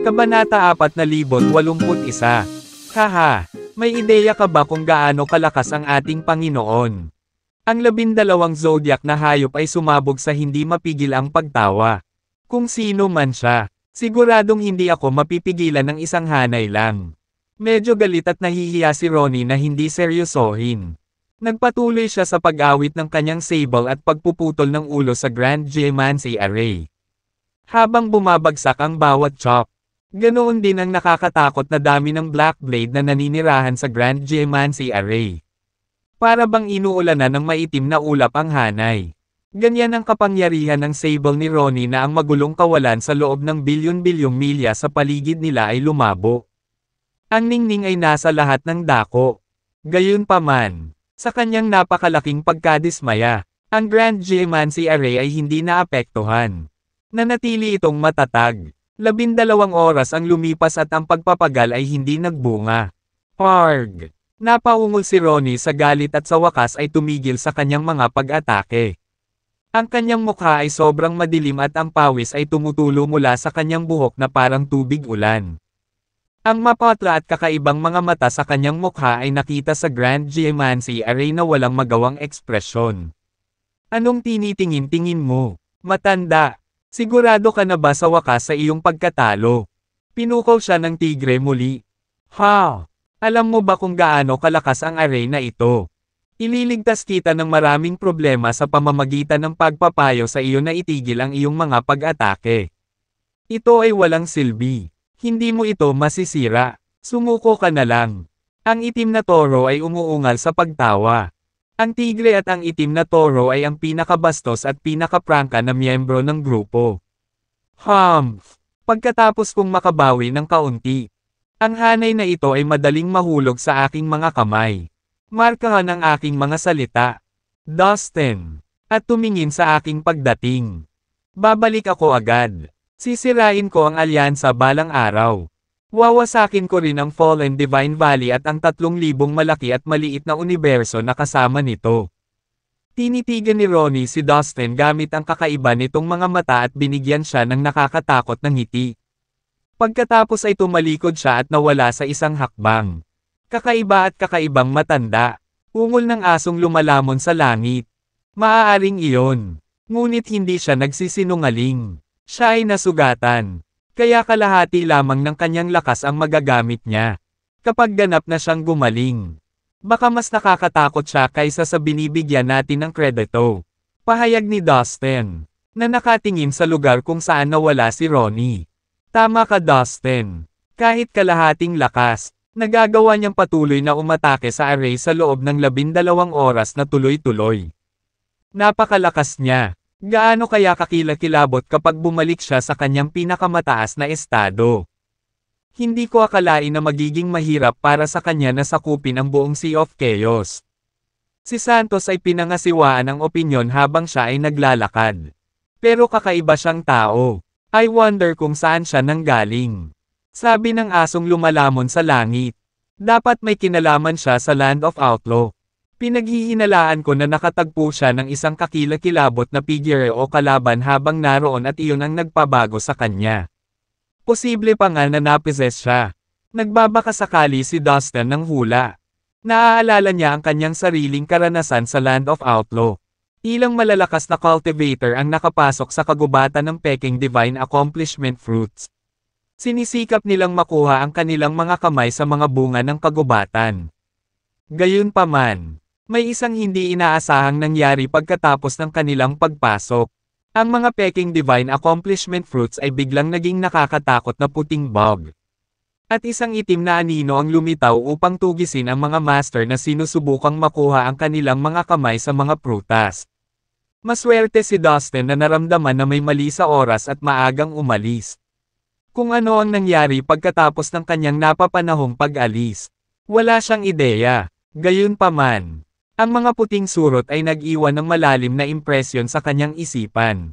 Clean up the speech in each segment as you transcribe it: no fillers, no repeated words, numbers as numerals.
Kabanata 4081. Haha! May ideya ka ba kung gaano kalakas ang ating Panginoon? Ang 12 zodiac na hayop ay sumabog sa hindi mapigil ang pagtawa. Kung sino man siya, siguradong hindi ako mapipigilan ng isang hanay lang. Medyo galit at nahihiya si Ronnie na hindi seryosohin. Nagpatuloy siya sa pag-awit ng kanyang sable at pagpuputol ng ulo sa Grand Geomancy Array. Habang bumabagsak ang bawat chop, ganoon din ang nakakatakot na dami ng Black Blade na naninirahan sa Grand Geomancy Array. Para bang inuulanan ng maitim na ulap ang hanay. Ganyan ang kapangyarihan ng sable ni Ronnie na ang magulong kawalan sa loob ng bilyon-bilyong milya sa paligid nila ay lumabo. Ang ningning ay nasa lahat ng dako. Gayunpaman, sa kanyang napakalaking pagkadismaya, ang Grand Geomancy Array ay hindi naapektuhan. Nanatili itong matatag. 12 oras ang lumipas at ang pagpapagal ay hindi nagbunga. Parg! Napaungol si Ronnie sa galit at sa wakas ay tumigil sa kanyang mga pag-atake. Ang kanyang mukha ay sobrang madilim at ang pawis ay tumutulo mula sa kanyang buhok na parang tubig ulan. Ang mapatla at kakaibang mga mata sa kanyang mukha ay nakita sa Grand Geomancy Array na walang magawang ekspresyon. Anong tinitingin-tingin mo? Matanda! Sigurado ka na ba sa wakas sa iyong pagkatalo? Pinukaw siya ng tigre muli. Ha! Alam mo ba kung gaano kalakas ang array na ito? Ililigtas kita ng maraming problema sa pamamagitan ng pagpapayo sa iyo na itigil ang iyong mga pag-atake. Ito ay walang silbi. Hindi mo ito masisira. Sumuko ka na lang. Ang itim na toro ay umuungal sa pagtawa. Ang tigre at ang itim na toro ay ang pinakabastos at pinakaprangka na miyembro ng grupo. Humph! Pagkatapos kong makabawi ng kaunti, ang hanay na ito ay madaling mahulog sa aking mga kamay. Markahan ang aking mga salita. Dustin! At tumingin sa aking pagdating. Babalik ako agad. Sisirain ko ang alyansa balang araw. Wawasakin ko rin ang Fallen Divine Valley at ang 3,000 malaki at maliit na universo na kasama nito. Tinitigan ni Ronnie si Dustin gamit ang kakaiba nitong mga mata at binigyan siya ng nakakatakot na ngiti. Pagkatapos ay tumalikod siya at nawala sa isang hakbang. Kakaiba at kakaibang matanda. Ungol ng asong lumalamon sa langit. Maaaring iyon. Ngunit hindi siya nagsisinungaling. Siya ay nasugatan. Kaya kalahati lamang ng kanyang lakas ang magagamit niya. Kapag ganap na siyang gumaling. Baka mas nakakatakot siya kaysa sa binibigyan natin ng kredito. Pahayag ni Dustin, na nakatingin sa lugar kung saan nawala si Ronnie. Tama ka Dustin. Kahit kalahating lakas, nagagawa niyang patuloy na umatake sa array sa loob ng 12 oras na tuloy-tuloy. Napakalakas niya. Gaano kaya kakilakilabot kapag bumalik siya sa kanyang pinakamataas na estado? Hindi ko akalain na magiging mahirap para sa kanya na sakupin ang buong Sea of Chaos. Si Santos ay pinangasiwaan ang opinyon habang siya ay naglalakad. Pero kakaiba siyang tao. I wonder kung saan siya nanggaling. Sabi ng asong lumalamon sa langit. Dapat may kinalaman siya sa Land of Outlaw. Pinaghihinalaan ko na nakatagpo siya ng isang kakilakilabot na figure o kalaban habang naroon at iyon ang nagpabago sa kanya. Posible pa nga na napizes siya. Nagbabaka sakali si Dustin ng hula. Naaalala niya ang kanyang sariling karanasan sa Land of Outlaw. Ilang malalakas na cultivator ang nakapasok sa kagubatan ng Peking Divine Accomplishment Fruits. Sinisikap nilang makuha ang kanilang mga kamay sa mga bunga ng kagubatan. Gayunpaman, may isang hindi inaasahang nangyari pagkatapos ng kanilang pagpasok. Ang mga Peking Divine Accomplishment Fruits ay biglang naging nakakatakot na puting bug. At isang itim na anino ang lumitaw upang tugisin ang mga master na sinusubukang makuha ang kanilang mga kamay sa mga prutas. Maswerte si Dustin na naramdaman na may mali sa oras at maagang umalis. Kung ano ang nangyari pagkatapos ng kanyang napapanahong pag-alis, wala siyang ideya. Gayunpaman, ang mga puting surot ay nag-iwan ng malalim na impresyon sa kanyang isipan.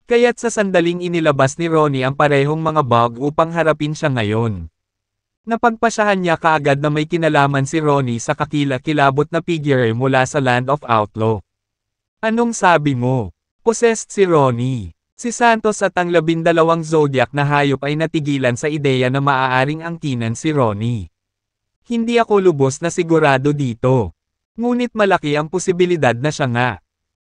Kaya't sa sandaling inilabas ni Ronnie ang parehong mga bug upang harapin siya ngayon. Napagpasyahan niya kaagad na may kinalaman si Ronnie sa kakilakilabot na figure mula sa Land of Outlaw. Anong sabi mo? Possessed si Ronnie. Si Santos at ang 12 zodiac na hayop ay natigilan sa ideya na maaaring angkinan si Ronnie. Hindi ako lubos na sigurado dito. Ngunit malaki ang posibilidad na siya nga.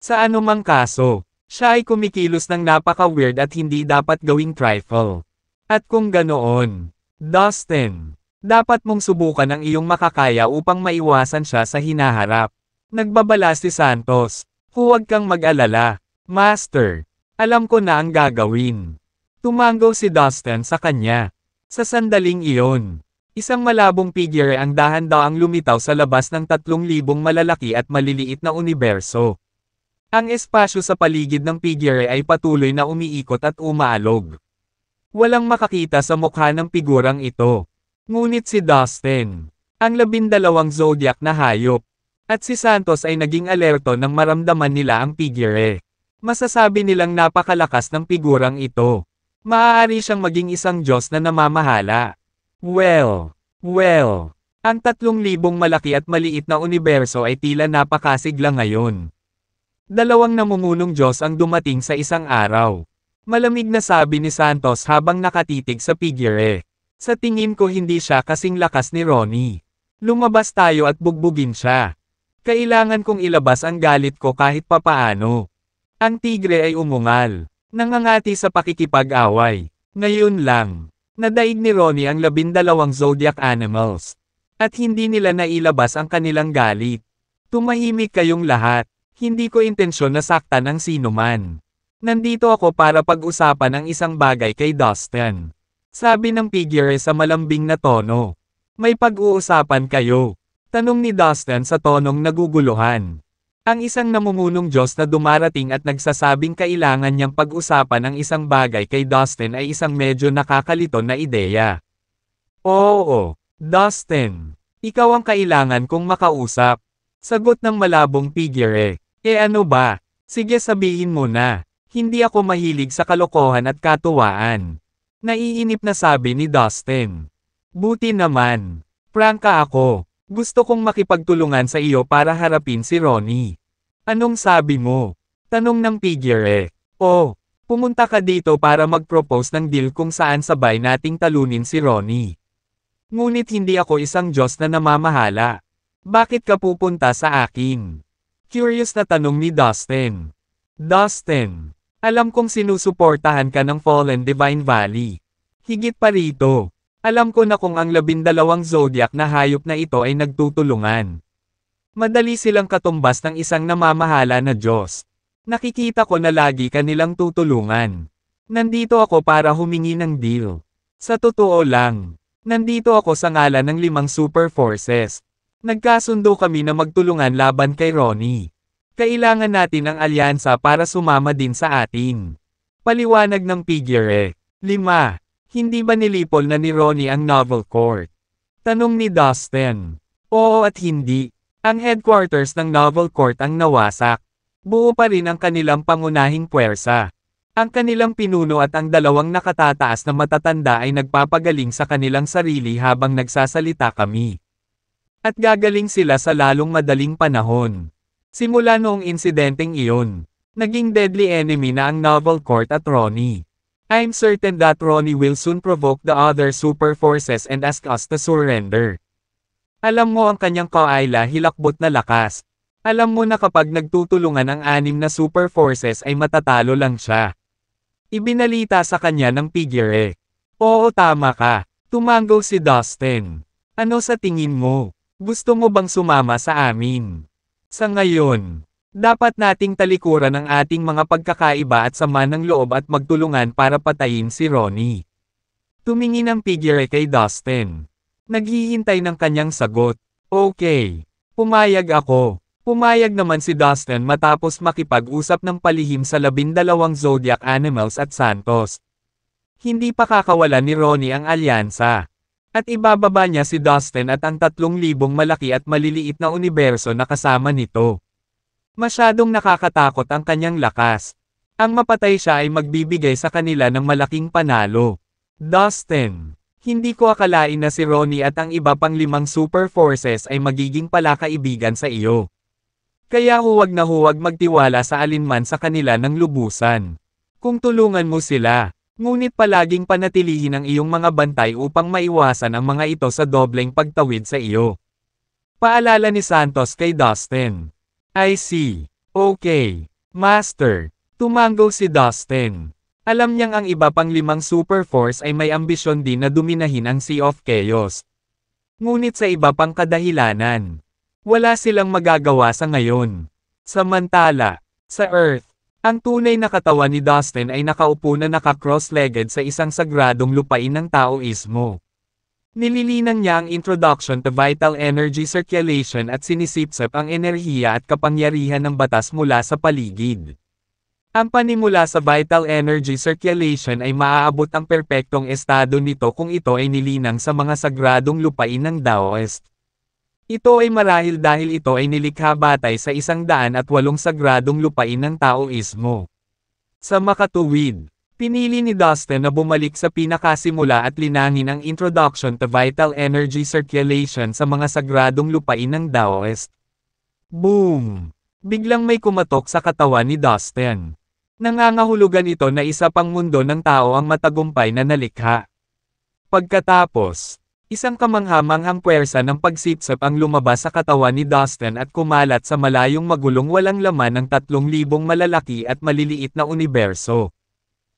Sa anumang kaso, siya ay kumikilos ng napaka-weird at hindi dapat gawing trifle. At kung ganoon, Dustin, dapat mong subukan ang iyong makakaya upang maiwasan siya sa hinaharap. Nagbabala si Santos. Huwag kang mag-alala, Master. Alam ko na ang gagawin. Tumango si Dustin sa kanya. Sa sandaling iyon, isang malabong figure ang dahan-daang lumitaw sa labas ng 3,000 malalaki at maliliit na universo. Ang espasyo sa paligid ng figure ay patuloy na umiikot at umaalog. Walang makakita sa mukha ng figurang ito. Ngunit si Dustin, ang 12 zodiac na hayop, at si Santos ay naging alerto nang maramdaman nila ang figure. Masasabi nilang napakalakas ng figurang ito. Maaari siyang maging isang Diyos na namamahala. Well, ang 3,000 malaki at maliit na universo ay tila napakasigla ngayon. Dalawang namumunong Diyos ang dumating sa isang araw. Malamig na sabi ni Santos habang nakatitig sa figure. Sa tingin ko hindi siya kasing lakas ni Ronnie. Lumabas tayo at bugbugin siya. Kailangan kong ilabas ang galit ko kahit papaano. Ang tigre ay umungal. Nangangati sa pakikipag-away. Ngayon lang, nadaig ni Ronnie ang 12 zodiac animals. At hindi nila nailabas ang kanilang galit. Tumahimik kayong lahat. Hindi ko intensyon na saktan ang sinuman. Nandito ako para pag-usapan ang isang bagay kay Dustin. Sabi ng figure sa malambing na tono. May pag-uusapan kayo. Tanong ni Dustin sa tonong naguguluhan. Ang isang namumunong Diyos na dumarating at nagsasabing kailangan niyang pag-usapan ang isang bagay kay Dustin ay isang medyo nakakalito na ideya. Oo, Dustin. Ikaw ang kailangan kong makausap. Sagot ng malabong figure. Ano ba? Sige sabihin mo na. Hindi ako mahilig sa kalokohan at katuwaan. Naiinip na sabi ni Dustin. Buti naman. Prangka ako. Gusto kong makipagtulungan sa iyo para harapin si Ronnie. Anong sabi mo? Tanong ng figure. Oh, pumunta ka dito para mag-propose ng deal kung saan sabay nating talunin si Ronnie. Ngunit hindi ako isang Diyos na namamahala. Bakit ka pupunta sa akin? Curious na tanong ni Dustin. Dustin, alam kong sinusuportahan ka ng Fallen Divine Valley. Higit pa rito. Alam ko na kung ang 12 zodiac na hayop na ito ay nagtutulungan. Madali silang katumbas ng isang namamahala na Diyos. Nakikita ko na lagi kanilang tutulungan. Nandito ako para humingi ng deal. Sa totoo lang, nandito ako sa ngalan ng 5 super forces. Nagkasundo kami na magtulungan laban kay Ronnie. Kailangan natin ang alyansa para sumama din sa atin. Paliwanag ng figure. 5. Hindi ba nilipol na ni Ronnie ang Novel Court? Tanong ni Dustin. Oo at hindi. Ang headquarters ng Novel Court ang nawasak. Buo pa rin ang kanilang pangunahing puwersa. Ang kanilang pinuno at ang 2 nakatataas na matatanda ay nagpapagaling sa kanilang sarili habang nagsasalita kami. At gagaling sila sa lalong madaling panahon. Simula noong insidenteng iyon, naging deadly enemy na ang Novel Court at Ronnie. I'm certain that Ronnie will soon provoke the other super forces and ask us to surrender. Alam mo ang kanyang kaila hilakbot na lakas. Alam mo na kapag nagtutulungan ang 6 na super forces ay matatalo lang siya. Ibinalita sa kanya ng figure. Oo tama ka. Tumango si Dustin. Ano sa tingin mo? Gusto mo bang sumama sa amin? Sa ngayon, dapat nating talikuran ang ating mga pagkakaiba at sama ng loob at magtulungan para patayin si Ronnie. Tumingin ang figure kay Dustin. Naghihintay ng kanyang sagot. Okay. Pumayag ako. Pumayag naman si Dustin matapos makipag-usap ng palihim sa 12 zodiac animals at Santos. Hindi pa kakawalan ni Ronnie ang alyansa. At ibababa niya si Dustin at ang 3,000 malaki at maliliit na universo na kasama nito. Masyadong nakakatakot ang kanyang lakas. Ang mapatay siya ay magbibigay sa kanila ng malaking panalo. Dustin, hindi ko akalain na si Ronnie at ang iba pang 5 super forces ay magiging palakaibigan sa iyo. Kaya huwag na huwag magtiwala sa alinman sa kanila ng lubusan. Kung tulungan mo sila, ngunit palaging panatilihin ang iyong mga bantay upang maiwasan ang mga ito sa dobleng pagtawid sa iyo. Paalala ni Santos kay Dustin. I see. Okay. Master. Tumango si Dustin. Alam niyang ang iba pang 5 Super Force ay may ambisyon din na dominahin ang Sea of Chaos. Ngunit sa iba pang kadahilanan, wala silang magagawa sa ngayon. Samantala, sa Earth, ang tunay na katawan ni Dustin ay nakaupo na naka-cross-legged sa isang sagradong lupain ng Taoismo. Nililinan niya ang introduction to vital energy circulation at sinisipsip ang enerhiya at kapangyarihan ng batas mula sa paligid. Ang panimula sa vital energy circulation ay maaabot ang perpektong estado nito kung ito ay nilinang sa mga sagradong lupain ng Taoist. Ito ay marahil dahil ito ay nilikha batay sa 108 sagradong lupain ng Taoismo. Sa makatuwid, pinili ni Dustin na bumalik sa pinakasimula at linangin ang introduction to vital energy circulation sa mga sagradong lupain ng Taoist. Boom! Biglang may kumatok sa katawan ni Dustin. Nangangahulugan ito na isa pang mundo ng tao ang matagumpay na nalikha. Pagkatapos, isang kamanghamanghang puwersa ng pagsipsip ang lumabas sa katawan ni Dustin at kumalat sa malayong magulong walang laman ng 3,000 malalaki at maliliit na universo,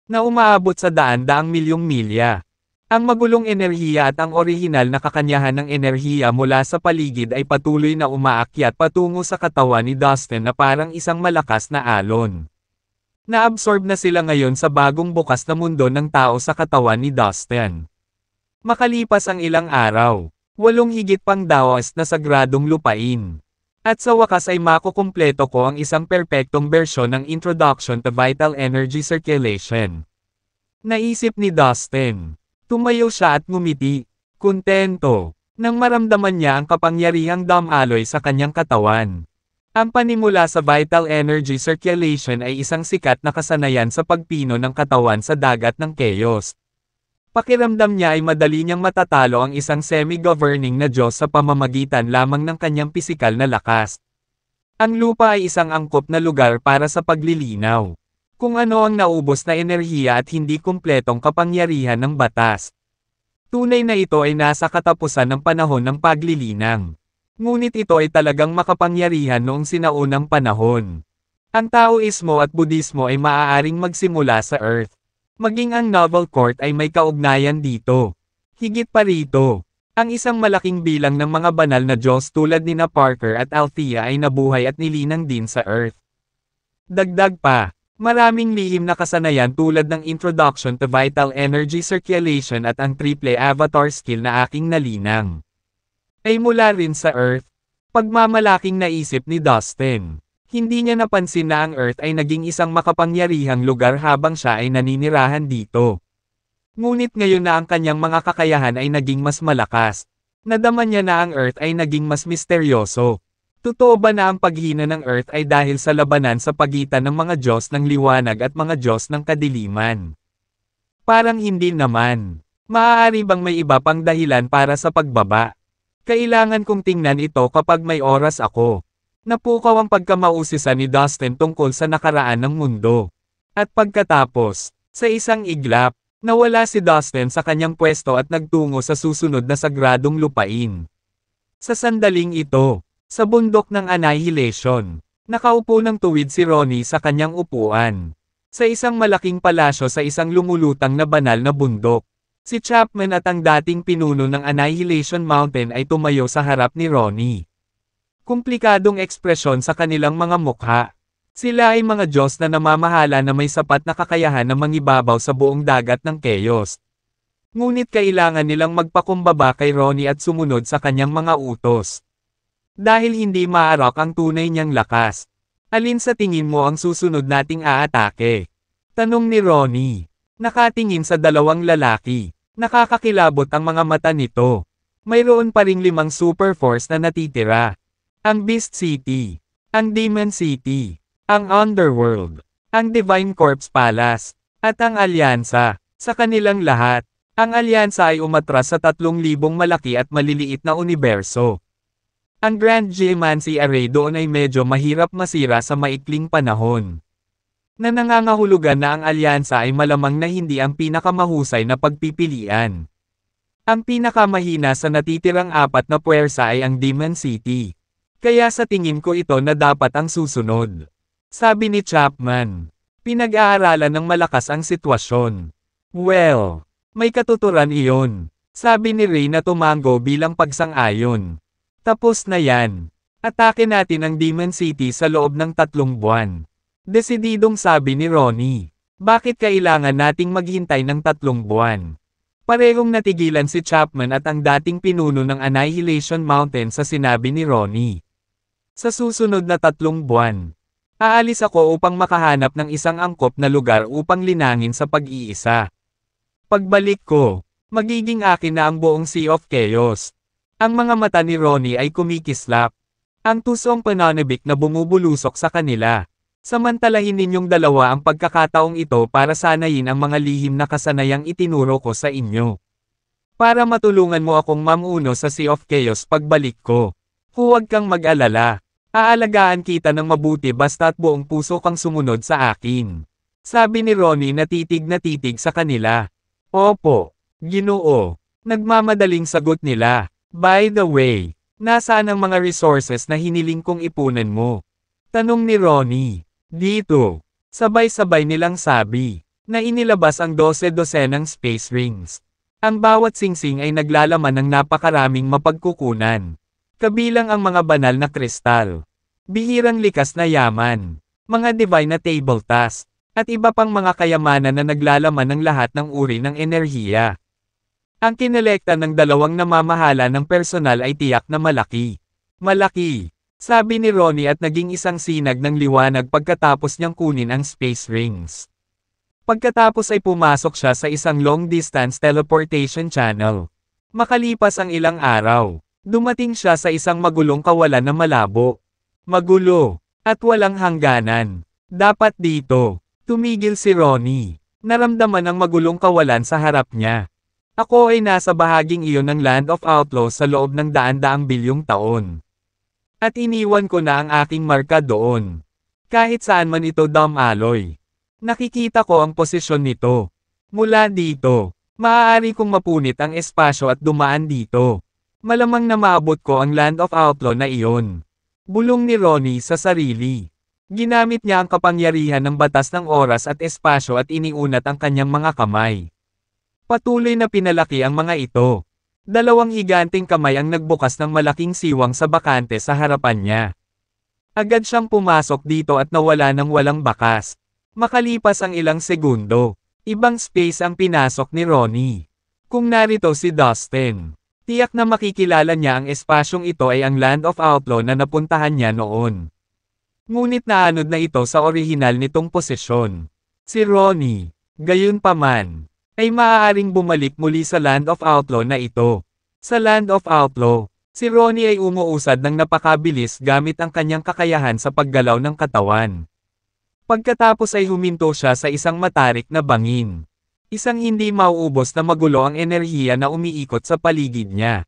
na umaabot sa daan-daang milyong milya. Ang magulong enerhiya at ang orihinal na kakanyahan ng enerhiya mula sa paligid ay patuloy na umaakyat patungo sa katawan ni Dustin na parang isang malakas na alon. Naabsorb na sila ngayon sa bagong bukas na mundo ng tao sa katawan ni Dustin. Makalipas ang ilang araw, 8 higit pang Taoist na sagradong lupain. At sa wakas ay makukumpleto ko ang isang perpektong bersyon ng Introduction to Vital Energy Circulation. Naisip ni Dustin. Tumayo siya at ngumiti, kontento, nang maramdaman niya ang kapangyarihang damaloy sa kanyang katawan. Ang panimula sa Vital Energy Circulation ay isang sikat na kasanayan sa pagpino ng katawan sa dagat ng chaos. Pakiramdam niya ay madali niyang matatalo ang isang semi-governing na Diyos sa pamamagitan lamang ng kanyang pisikal na lakas. Ang lupa ay isang angkop na lugar para sa paglilinaw. Kung ano ang naubos na enerhiya at hindi kumpletong kapangyarihan ng batas. Tunay na ito ay nasa katapusan ng panahon ng paglilinang. Ngunit ito ay talagang makapangyarihan noong sinaunang panahon. Ang Taoismo at Budismo ay maaaring magsimula sa Earth. Maging ang Novel Court ay may kaugnayan dito. Higit pa rito, ang isang malaking bilang ng mga banal na Diyos tulad ni Parker at Althea ay nabuhay at nilinang din sa Earth. Dagdag pa, maraming lihim na kasanayan tulad ng Introduction to Vital Energy Circulation at ang Triple Avatar skill na aking nalinang ay mula rin sa Earth. Pagmamalaking naisip ni Dustin. Hindi niya napansin na ang Earth ay naging isang makapangyarihang lugar habang siya ay naninirahan dito. Ngunit ngayon na ang kanyang mga kakayahan ay naging mas malakas. Nadama niya na ang Earth ay naging mas misteryoso. Totoo ba na ang paghina ng Earth ay dahil sa labanan sa pagitan ng mga Diyos ng liwanag at mga Diyos ng kadiliman? Parang hindi naman. Maaari bang may iba pang dahilan para sa pagbaba? Kailangan kong tingnan ito kapag may oras ako. Napukaw ang pagkamausisan ni Dustin tungkol sa nakaraan ng mundo. At pagkatapos, sa isang iglap, nawala si Dustin sa kanyang pwesto at nagtungo sa susunod na sagradong lupain. Sa sandaling ito, sa bundok ng Annihilation, nakaupo ng tuwid si Ronnie sa kanyang upuan. Sa isang malaking palasyo sa isang lumulutang na banal na bundok, si Chapman at ang dating pinuno ng Annihilation Mountain ay tumayo sa harap ni Ronnie. Komplikadong ekspresyon sa kanilang mga mukha. Sila ay mga Diyos na namamahala na may sapat na kakayahan na mangibabaw sa buong dagat ng chaos. Ngunit kailangan nilang magpakumbaba kay Ronnie at sumunod sa kanyang mga utos. Dahil hindi maarak ang tunay niyang lakas. Alin sa tingin mo ang susunod nating aatake? Tanong ni Ronnie. Nakatingin sa dalawang lalaki. Nakakakilabot ang mga mata nito. Mayroon pa ring 5 Super Force na natitira. Ang Beast City, ang Demon City, ang Underworld, ang Divine Corpse Palace, at ang Alyansa. Sa kanilang lahat, ang Alyansa ay umatras sa 3,000 malaki at maliliit na universo. Ang Grand Geomancy Array doon ay medyo mahirap masira sa maikling panahon. Na nangangahulugan na ang alyansa ay malamang na hindi ang pinakamahusay na pagpipilian. Ang pinakamahina sa natitirang apat na puwersa ay ang Demon City. Kaya sa tingin ko ito na dapat ang susunod. Sabi ni Chapman. Pinag-aaralan ng malakas ang sitwasyon. Well, may katuturan iyon. Sabi ni Ray na tumango bilang pagsang-ayon. Tapos na yan. Atake natin ang Demon City sa loob ng 3 buwan. Desididong sabi ni Ronnie. Bakit kailangan nating maghintay ng 3 buwan? Parehong natigilan si Chapman at ang dating pinuno ng Annihilation Mountain sa sinabi ni Ronnie. Sa susunod na 3 buwan, aalis ako upang makahanap ng isang angkop na lugar upang linangin sa pag-iisa. Pagbalik ko, magiging akin na ang buong Sea of Chaos. Ang mga mata ni Ronnie ay kumikislap. Ang tusong pananabik na bumubulusok sa kanila. Samantalahin ninyong dalawa ang pagkakataong ito para sanayin ang mga lihim na kasanayang itinuro ko sa inyo. Para matulungan mo akong mamuno sa Sea of Chaos pagbalik ko. Huwag kang mag-alala. Aalagaan kita ng mabuti basta't buong puso kang sumunod sa akin. Sabi ni Ronnie na titig sa kanila. Opo, Ginoo. Nagmamadaling sagot nila. By the way, nasaan ang mga resources na hiniling kong ipunan mo? Tanong ni Ronnie. Dito. Sabay-sabay nilang sabi, na inilabas ang 12 space rings. Ang bawat singsing ay naglalaman ng napakaraming mapagkukunan. Kabilang ang mga banal na kristal. Bihirang likas na yaman. Mga divine na table task. At iba pang mga kayamanan na naglalaman ng lahat ng uri ng enerhiya. Ang kinolekta ng 2 namamahala ng personal ay tiyak na malaki. Malaki, sabi ni Ronnie at naging isang sinag ng liwanag pagkatapos niyang kunin ang space rings. Pagkatapos ay pumasok siya sa isang long-distance teleportation channel. Makalipas ang ilang araw, dumating siya sa isang magulong kawalan na malabo. Magulo, at walang hangganan. Dapat dito, tumigil si Ronnie. Naramdaman ang magulong kawalan sa harap niya. Ako ay nasa bahaging iyon ng Land of Outlaws sa loob ng daan-daang bilyong taon. At iniwan ko na ang aking marka doon. Kahit saan man ito dumaloy. Nakikita ko ang posisyon nito. Mula dito, maaari kong mapunit ang espasyo at dumaan dito. Malamang na maabot ko ang Land of Outlaw na iyon. Bulong ni Ronnie sa sarili. Ginamit niya ang kapangyarihan ng batas ng oras at espasyo at iniunat ang kanyang mga kamay. Patuloy na pinalaki ang mga ito. 2 higanteng kamay ang nagbukas ng malaking siwang sa bakante sa harapan niya. Agad siyang pumasok dito at nawala ng walang bakas. Makalipas ang ilang segundo, ibang space ang pinasok ni Ronnie. Kung narito si Dustin, tiyak na makikilala niya ang espasyong ito ay ang Land of Outlaw na napuntahan niya noon. Ngunit naanod na ito sa orihinal nitong posisyon. Si Ronnie, gayunpaman, ay maaaring bumalik muli sa Land of Outlaw na ito. Sa Land of Outlaw, si Ronnie ay umuusad ng napakabilis gamit ang kanyang kakayahan sa paggalaw ng katawan. Pagkatapos ay huminto siya sa isang matarik na bangin. Isang hindi mauubos na magulo ang enerhiya na umiikot sa paligid niya.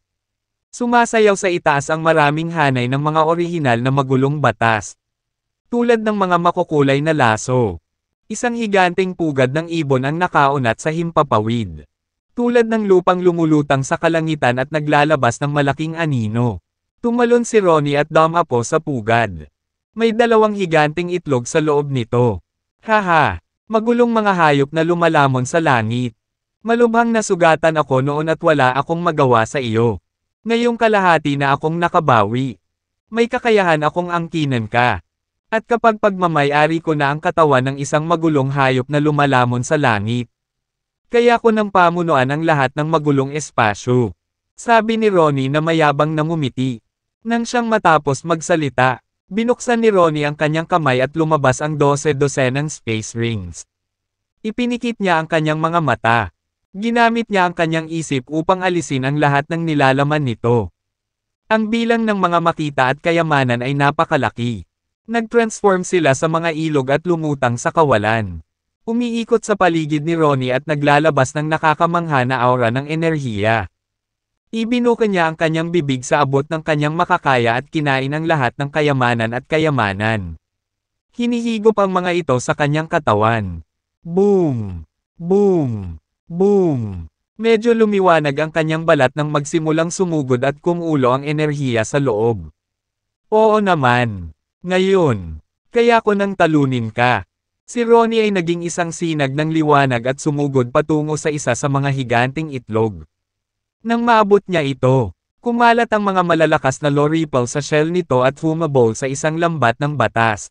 Sumasayaw sa itaas ang maraming hanay ng mga orihinal na magulong batas. Tulad ng mga makukulay na laso. Isang higanteng pugad ng ibon ang nakaunat sa himpapawid. Tulad ng lupang lumulutang sa kalangitan at naglalabas ng malaking anino. Tumalon si Ronnie at dumapo sa pugad. May 2 higanteng itlog sa loob nito. Haha, magulong mga hayop na lumalamon sa langit. Malubhang nasugatan ako noon at wala akong magawa sa iyo. Ngayong kalahati na akong nakabawi. May kakayahan akong angkinan ka. At kapag pagmamayari ko na ang katawan ng isang magulong hayop na lumalamon sa langit. Kaya ko nang pamunuan ang lahat ng magulong espasyo. Sabi ni Ronnie na mayabang na ngumiti. Nang siyang matapos magsalita, binuksan ni Ronnie ang kanyang kamay at lumabas ang 12 space rings. Ipinikit niya ang kanyang mga mata. Ginamit niya ang kanyang isip upang alisin ang lahat ng nilalaman nito. Ang bilang ng mga makita at kayamanan ay napakalaki. Nag-transform sila sa mga ilog at lumutang sa kawalan. Umiikot sa paligid ni Ronnie at naglalabas ng nakakamangha na aura ng enerhiya. Ibinuka niya ang kanyang bibig sa abot ng kanyang makakaya at kinain ang lahat ng kayamanan at kayamanan. Hinihigop ang mga ito sa kanyang katawan. Boom! Boom! Boom! Medyo lumiwanag ang kanyang balat nang magsimulang sumugod at kumulo ang enerhiya sa loob. Oo naman. Ngayon. Kaya ko nang talunin ka. Si Ronnie ay naging isang sinag ng liwanag at sumugod patungo sa isa sa mga higanting itlog. Nang maabot niya ito, kumalat ang mga malalakas na low ripple sa shell nito at humabol sa isang lambat ng batas.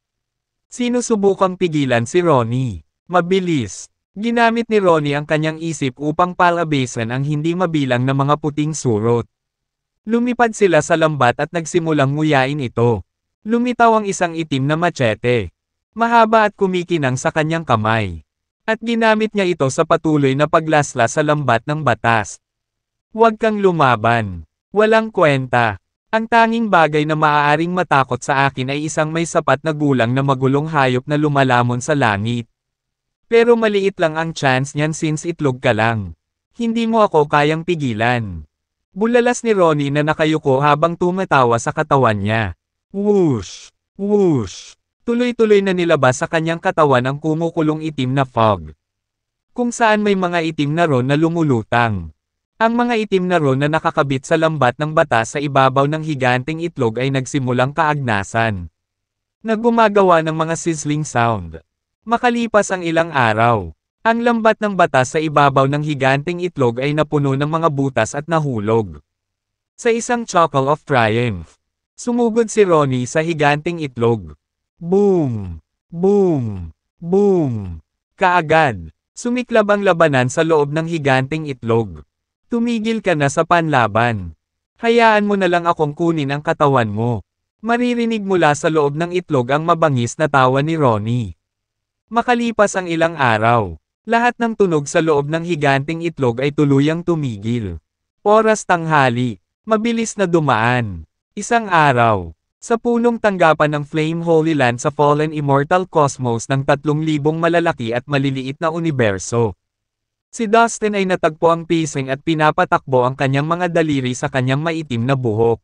Sinusubukang pigilan si Ronnie. Mabilis. Ginamit ni Ronnie ang kanyang isip upang palabasan ang hindi mabilang na mga puting surot. Lumipad sila sa lambat at nagsimulang nguyain ito. Lumitaw ang isang itim na machete. Mahaba at kumikinang sa kanyang kamay. At ginamit niya ito sa patuloy na paglaslas sa lambat ng batas. Huwag kang lumaban. Walang kwenta. Ang tanging bagay na maaaring matakot sa akin ay isang may sapat na gulang na magulong hayop na lumalamon sa langit. Pero maliit lang ang chance niyan since itlog ka lang. Hindi mo ako kayang pigilan. Bulalas ni Ronnie na nakayuko habang tumatawa sa katawan niya. Whoosh! Whoosh! Tuloy-tuloy na nilabas sa kanyang katawan ang kumukulong itim na fog. Kung saan may mga itim na ron na lumulutang. Ang mga itim na ron na nakakabit sa lambat ng batas sa ibabaw ng higanting itlog ay nagsimulang kaagnasan. Na gumagawa ng mga sizzling sound. Makalipas ang ilang araw, ang lambat ng batas sa ibabaw ng higanting itlog ay napuno ng mga butas at nahulog. Sa isang chuckle of triumph, sumugod si Ronnie sa higanting itlog. Boom! Boom! Boom! Kaagad, sumiklab ang labanan sa loob ng higanting itlog. Tumigil ka na sa panlaban. Hayaan mo na lang akong kunin ang katawan mo. Maririnig mula sa loob ng itlog ang mabangis na tawa ni Ronnie. Makalipas ang ilang araw, lahat ng tunog sa loob ng higanting itlog ay tuluyang tumigil. Oras tanghali, mabilis na dumaan. Isang araw, sa punong tanggapan ng Flame Holy Land sa Fallen Immortal Cosmos ng 3,000 malalaki at maliliit na universo. Si Dustin ay natagpo ang pising at pinapatakbo ang kanyang mga daliri sa kanyang maitim na buhok.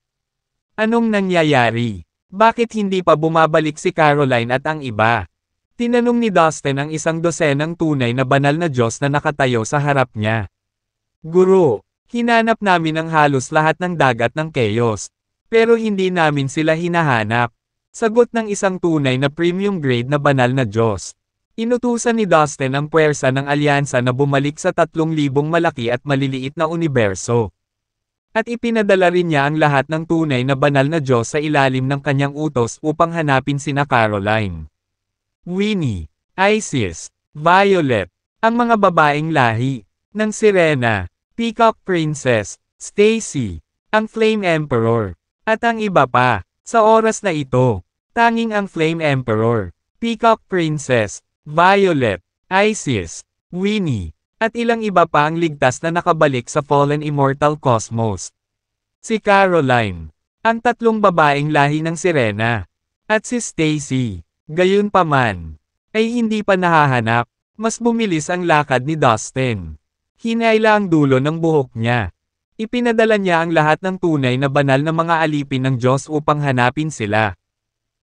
Anong nangyayari? Bakit hindi pa bumabalik si Caroline at ang iba? Tinanong ni Dustin ang isang dosenang tunay na banal na Diyos na nakatayo sa harap niya. Guro, hinanap namin ang halos lahat ng dagat ng Chaos. Pero hindi namin sila hinahanap. Sagot ng isang tunay na premium grade na banal na Diyos. Inutusan ni Dustin ang puwersa ng alyansa na bumalik sa 3,000 malaki at maliliit na universo. At ipinadala rin niya ang lahat ng tunay na banal na Diyos sa ilalim ng kanyang utos upang hanapin sina Caroline, Winnie, Isis, Violet, ang mga babaeng lahi ng Sirena, Peacock Princess, Stacy, ang Flame Emperor, at ang iba pa. Sa oras na ito, tanging ang Flame Emperor, Peacock Princess, Violet, Isis, Winnie, at ilang iba pa ang ligtas na nakabalik sa Fallen Immortal Cosmos. Si Caroline, ang 3 babaeng lahi ng Sirena, at si Stacy, gayunpaman, ay hindi pa nahahanap. Mas bumilis ang lakad ni Dustin. Hinayla ang dulo ng buhok niya. Ipinadala niya ang lahat ng tunay na banal na mga alipin ng Diyos upang hanapin sila.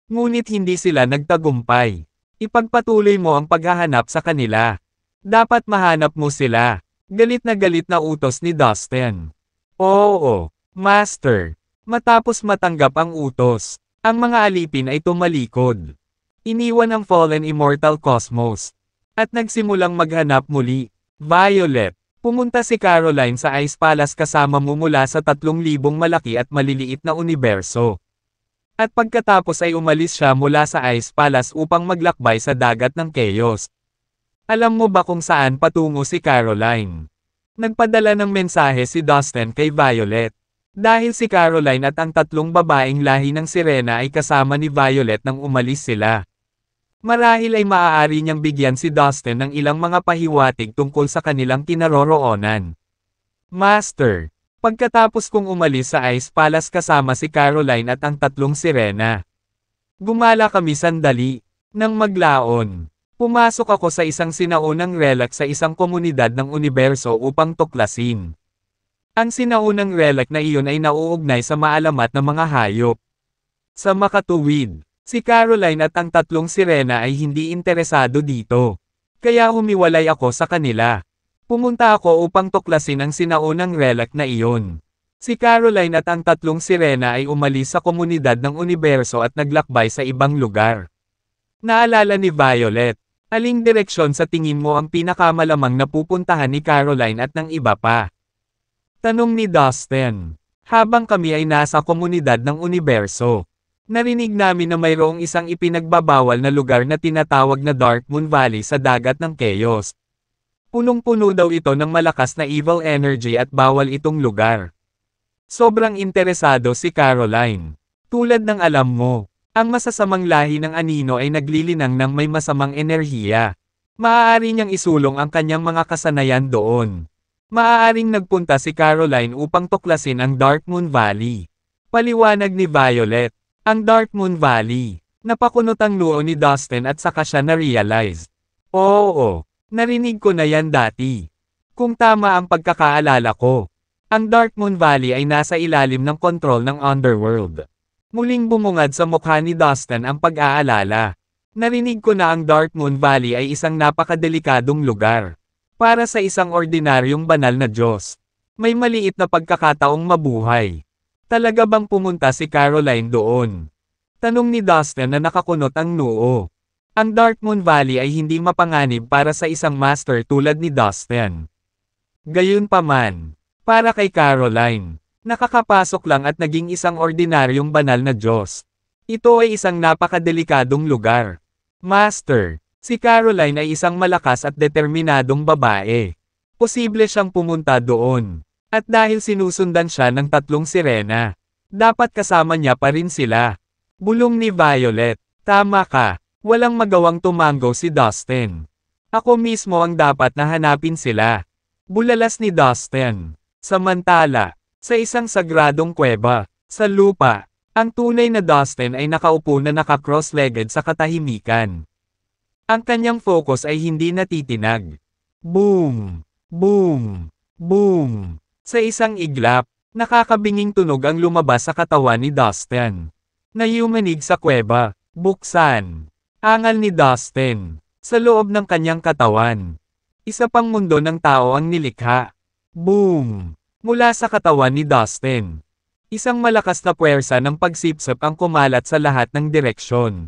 Ngunit hindi sila nagtagumpay. Ipagpatuloy mo ang paghahanap sa kanila. Dapat mahanap mo sila. Galit na utos ni Dustin. Oo, Master. Matapos matanggap ang utos, ang mga alipin ay tumalikod. Iniwan ang Fallen Immortal Cosmos. At nagsimulang maghanap muli. Violet, pumunta si Caroline sa Ice Palace kasama mo mula sa 3,000 malaki at maliliit na universo. At pagkatapos ay umalis siya mula sa Ice Palace upang maglakbay sa dagat ng Chaos. Alam mo ba kung saan patungo si Caroline? Nagpadala ng mensahe si Dustin kay Violet. Dahil si Caroline at ang 3 babaeng lahi ng Sirena ay kasama ni Violet nang umalis sila. Marahil ay maaari niyang bigyan si Dustin ng ilang mga pahiwatig tungkol sa kanilang kinaroroonan. Master, pagkatapos kong umalis sa Ice Palace kasama si Caroline at ang 3 Sirena, gumala kami sandali. Nang maglaon, pumasok ako sa isang sinaunang relic sa isang komunidad ng universo upang tuklasin. Ang sinaunang relic na iyon ay nauugnay sa maalamat na mga hayop. Sa makatuwid, si Caroline at ang tatlong sirena ay hindi interesado dito. Kaya humiwalay ako sa kanila. Pumunta ako upang tuklasin ang sinaunang relic na iyon. Si Caroline at ang tatlong sirena ay umalis sa komunidad ng universo at naglakbay sa ibang lugar. Naalala ni Violet, aling direksyon sa tingin mo ang pinakamalamang na pupuntahan ni Caroline at ng iba pa? Tanong ni Dustin. Habang kami ay nasa komunidad ng universo, narinig namin na mayroong isang ipinagbabawal na lugar na tinatawag na Dark Moon Valley sa dagat ng Chaos. Punong-puno daw ito ng malakas na evil energy at bawal itong lugar. Sobrang interesado si Caroline. Tulad ng alam mo, ang masasamang lahi ng anino ay naglilinang ng may masamang enerhiya. Maaari niyang isulong ang kanyang mga kasanayan doon. Maaaring nagpunta si Caroline upang tuklasin ang Dark Moon Valley. Paliwanag ni Violet. Ang Dark Moon Valley. Napakunot ang noo ni Dustin at saka siya na-realize. Oo, narinig ko na yan dati. Kung tama ang pagkakaalala ko, ang Dark Moon Valley ay nasa ilalim ng kontrol ng Underworld. Muling bumungad sa mukha ni Dustin ang pag-aalala. Narinig ko na ang Dark Moon Valley ay isang napakadelikadong lugar. Para sa isang ordinaryong banal na Diyos. May maliit na pagkakataong mabuhay. Talaga bang pumunta si Caroline doon? Tanong ni Dustin na nakakunot ang noo. Ang Dark Moon Valley ay hindi mapanganib para sa isang master tulad ni Dustin. Gayunpaman, para kay Caroline, nakakapasok lang at naging isang ordinaryong banal na Diyos. Ito ay isang napakadelikadong lugar. Master, si Caroline ay isang malakas at determinadong babae. Posible siyang pumunta doon. At dahil sinusundan siya ng tatlong sirena, dapat kasama niya pa rin sila. Bulong ni Violet, tama ka, walang magawang tumango si Dustin. Ako mismo ang dapat na hanapin sila. Bulalas ni Dustin. Samantala, sa isang sagradong kuweba, sa lupa, ang tunay na Dustin ay nakaupo na naka-cross-legged sa katahimikan. Ang kanyang focus ay hindi natitinag. Boom! Boom! Boom! Sa isang iglap, nakakabinging tunog ang lumabas sa katawan ni Dustin. Nayumanig sa kuweba, buksan. Angal ni Dustin. Sa loob ng kanyang katawan. Isa pang mundo ng tao ang nilikha. Boom! Mula sa katawan ni Dustin. Isang malakas na puwersa ng pagsipsip ang kumalat sa lahat ng direksyon.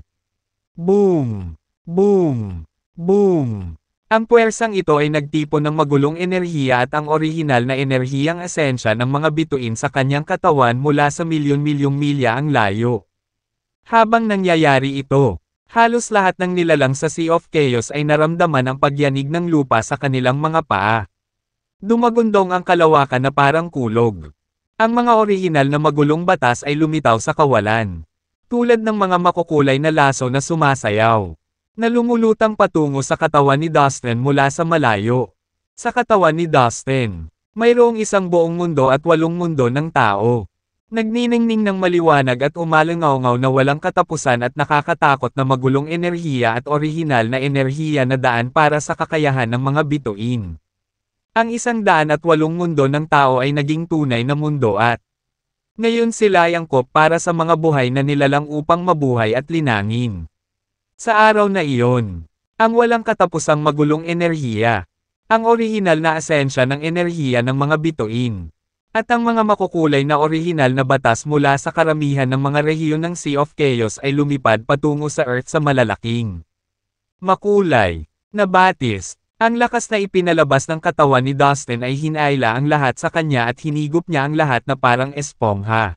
Boom! Boom! Boom! Ang puwersang ito ay nagtipon ng magulong enerhiya at ang orihinal na enerhiyang esensya ng mga bituin sa kanyang katawan mula sa milyon-milyong milya ang layo. Habang nangyayari ito, halos lahat ng nilalang sa Sea of Chaos ay naramdaman ang pagyanig ng lupa sa kanilang mga paa. Dumagundong ang kalawakan na parang kulog. Ang mga orihinal na magulong batas ay lumitaw sa kawalan. Tulad ng mga makukulay na laso na sumasayaw. Na lumulutang patungo sa katawan ni Dustin mula sa malayo. Sa katawan ni Dustin, mayroong isang buong mundo at 8 mundo ng tao. Nagniningning ng maliwanag at umalangaw-ngaw na walang katapusan at nakakatakot na magulong enerhiya at orihinal na enerhiya na daan para sa kakayahan ng mga bituin. Ang 108 mundo ng tao ay naging tunay na mundo at ngayon sila ay angkop para sa mga buhay na nilalang upang mabuhay at linangin. Sa araw na iyon, ang walang katapusang magulong enerhiya, ang orihinal na esensya ng enerhiya ng mga bituin, at ang mga makukulay na orihinal na batas mula sa karamihan ng mga rehiyon ng Sea of Chaos ay lumipad patungo sa Earth sa malalaking makulay na batis. Ang lakas na ipinalabas ng katawan ni Dustin ay hinayla ang lahat sa kanya at hinigop niya ang lahat na parang espongha.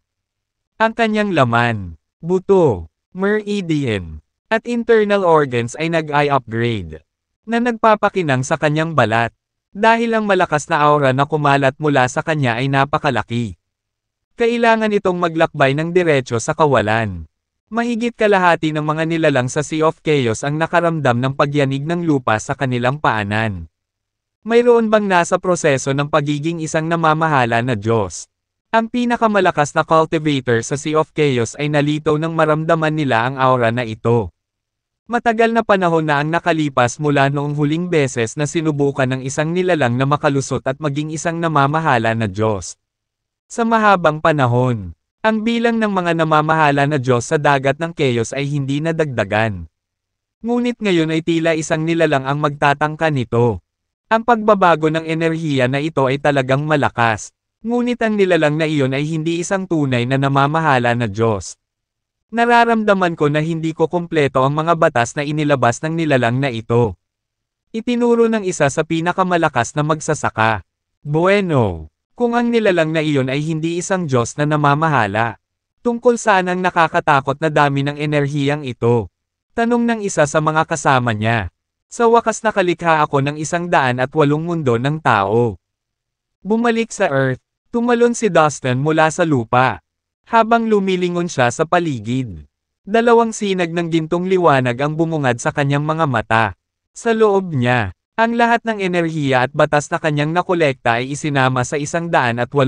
Ang kanyang laman, buto, meridian, at internal organs ay nag-i-upgrade, na nagpapakinang sa kanyang balat, dahil ang malakas na aura na kumalat mula sa kanya ay napakalaki. Kailangan itong maglakbay ng diretso sa kawalan. Mahigit kalahati ng mga nilalang sa Sea of Chaos ang nakaramdam ng pagyanig ng lupa sa kanilang paanan. Mayroon bang nasa proseso ng pagiging isang namamahala na Diyos? Ang pinakamalakas na cultivator sa Sea of Chaos ay nalito nang maramdaman nila ang aura na ito. Matagal na panahon na ang nakalipas mula noong huling beses na sinubukan ng isang nilalang na makalusot at maging isang namamahala na Diyos. Sa mahabang panahon, ang bilang ng mga namamahala na Diyos sa dagat ng Chaos ay hindi nadagdagan. Ngunit ngayon ay tila isang nilalang ang magtatangka nito. Ang pagbabago ng enerhiya na ito ay talagang malakas. Ngunit ang nilalang na iyon ay hindi isang tunay na namamahala na Diyos. Nararamdaman ko na hindi ko kumpleto ang mga batas na inilabas ng nilalang na ito. Itinuro ng isa sa pinakamalakas na magsasaka. Bueno, kung ang nilalang na iyon ay hindi isang Diyos na namamahala. Tungkol saan ang nakakatakot na dami ng enerhiyang ito? Tanong ng isa sa mga kasama niya. Sa wakas nakalikha ako ng 108 mundo ng tao. Bumalik sa Earth, tumalon si Dustin mula sa lupa. Habang lumilingon siya sa paligid. 2 sinag ng gintong liwanag ang bumungad sa kanyang mga mata. Sa loob niya, ang lahat ng enerhiya at batas na kanyang nakolekta ay isinama sa 108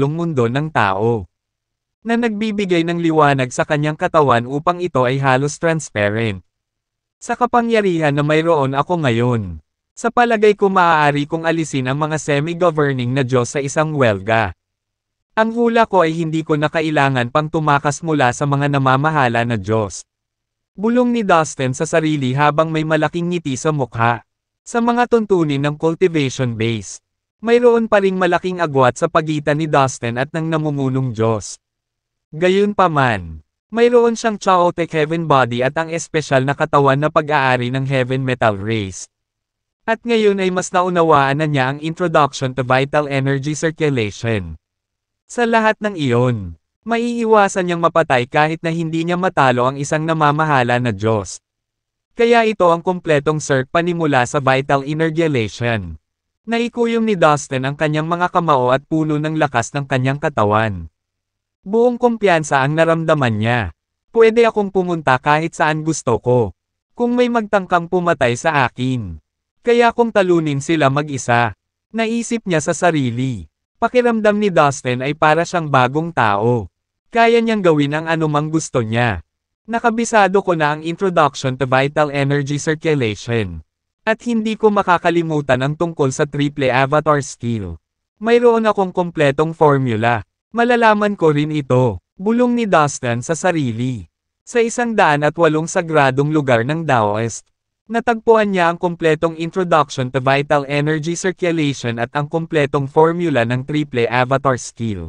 mundo ng tao. Na nagbibigay ng liwanag sa kanyang katawan upang ito ay halos transparent. Sa kapangyarihan na mayroon ako ngayon. Sa palagay ko maaari kong alisin ang mga semi-governing na Diyos sa isang welga. Ang hula ko ay hindi ko na kailangan pang tumakas mula sa mga namamahala na Diyos. Bulong ni Dustin sa sarili habang may malaking ngiti sa mukha. Sa mga tuntunin ng cultivation base, mayroon pa ring malaking agwat sa pagitan ni Dustin at ng namumunong Diyos. Gayunpaman, mayroon siyang chaotic heaven body at ang espesyal na katawan na pag-aari ng heaven metal race. At ngayon ay mas naunawaan na niya ang introduction to vital energy circulation. Sa lahat ng iyon, maiiwasan niyang mapatay kahit na hindi niya matalo ang isang namamahala na Diyos. Kaya ito ang kumpletong circ panimula sa vital energization. Naikuyom ni Dustin ang kanyang mga kamao at puno ng lakas ng kanyang katawan. Buong kumpiyansa ang naramdaman niya. Pwede akong pumunta kahit saan gusto ko. Kung may magtangkang pumatay sa akin. Kaya kung talunin sila mag-isa. Naisip niya sa sarili. Pakiramdam ni Dustin ay para siyang bagong tao. Kaya niyang gawin ang anumang gusto niya. Nakabisado ko na ang introduction to vital energy circulation. At hindi ko makakalimutan ang tungkol sa triple avatar skill. Mayroon akong kompletong formula. Malalaman ko rin ito, bulong ni Dustin sa sarili. Sa 108 sagradong lugar ng Daoist, natagpuan niya ang kompletong introduction to vital energy circulation at ang kompletong formula ng triple avatar skill.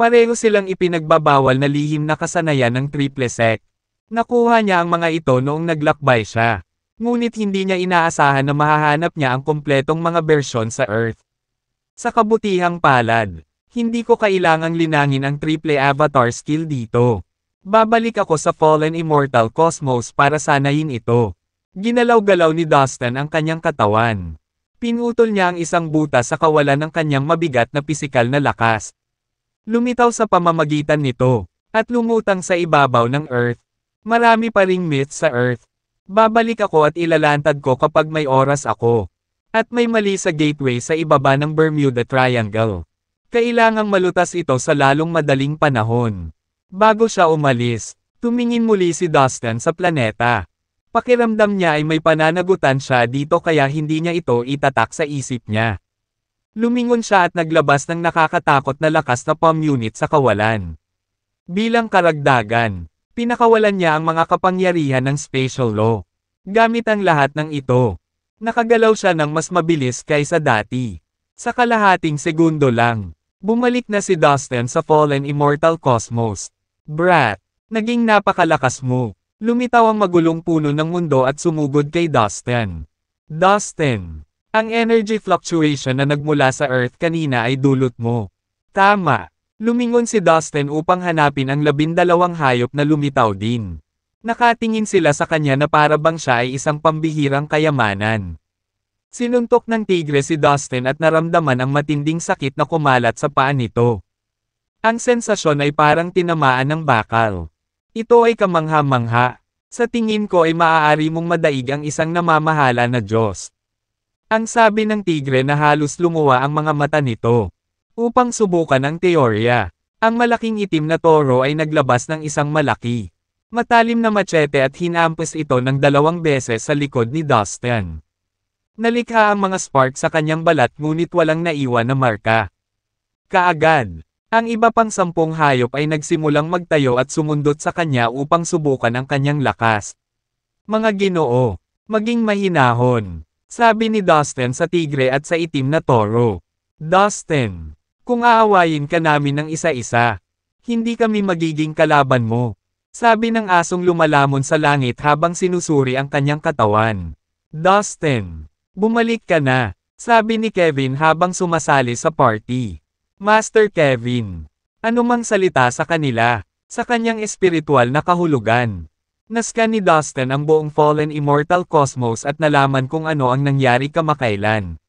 Pareho silang ipinagbabawal na lihim na kasanayan ng triple sect. Nakuha niya ang mga ito noong naglakbay siya. Ngunit hindi niya inaasahan na mahahanap niya ang kompletong mga bersyon sa Earth. Sa kabutihang palad. Hindi ko kailangang linangin ang triple avatar skill dito. Babalik ako sa Fallen Immortal Cosmos para sanayin ito. Ginalaw-galaw ni Dustin ang kanyang katawan. Pinutol niya ang isang butas sa kawalan ng kanyang mabigat na pisikal na lakas. Lumitaw sa pamamagitan nito, at lumutang sa ibabaw ng Earth. Marami pa ring myths sa Earth. Babalik ako at ilalantad ko kapag may oras ako. At may mali sa gateway sa ibaba ng Bermuda Triangle. Kailangang malutas ito sa lalong madaling panahon. Bago siya umalis, tumingin muli si Dustin sa planeta. Pakiramdam niya ay may pananagutan siya dito kaya hindi niya ito itatak sa isip niya. Lumingon siya at naglabas ng nakakatakot na lakas na palm unit sa kawalan. Bilang karagdagan, pinakawalan niya ang mga kapangyarihan ng spatial law. Gamit ang lahat ng ito. Nakagalaw siya ng mas mabilis kaysa dati. Sa kalahating segundo lang. Bumalik na si Dustin sa Fallen Immortal Cosmos. Brat, naging napakalakas mo. Lumitaw ang magulong puno ng mundo at sumugod kay Dustin. Dustin, ang energy fluctuation na nagmula sa Earth kanina ay dulot mo. Tama. Lumingon si Dustin upang hanapin ang 12 hayop na lumitaw din. Nakatingin sila sa kanya na para bang siya ay isang pambihirang kayamanan. Sinuntok ng tigre si Dustin at naramdaman ang matinding sakit na kumalat sa paa nito. Ang sensasyon ay parang tinamaan ng bakal. Ito ay kamangha-mangha. Sa tingin ko ay maaari mong madaig ang isang namamahala na Diyos. Ang sabi ng tigre na halos lumuwa ang mga mata nito. Upang subukan ang teorya, ang malaking itim na toro ay naglabas ng isang malaki. Matalim na machete at hinampas ito ng 2 beses sa likod ni Dustin. Nalikha ang mga spark sa kanyang balat ngunit walang naiwan na marka. Kaagad, Ang iba pang 10 hayop ay nagsimulang magtayo at sumundot sa kanya upang subukan ang kanyang lakas. Mga Ginoo, maging mahinahon, sabi ni Dustin sa tigre at sa itim na toro. Dustin, kung aawayin ka namin ng isa-isa, hindi kami magiging kalaban mo. Sabi ng asong lumalamon sa langit habang sinusuri ang kanyang katawan. Dustin, bumalik ka na, sabi ni Kevin habang sumasali sa party. Master Kevin, anumang salita sa kanila, sa kanyang espiritual na kahulugan. Nascan ni Dustin ang buong fallen immortal cosmos at nalaman kung ano ang nangyari kamakailan.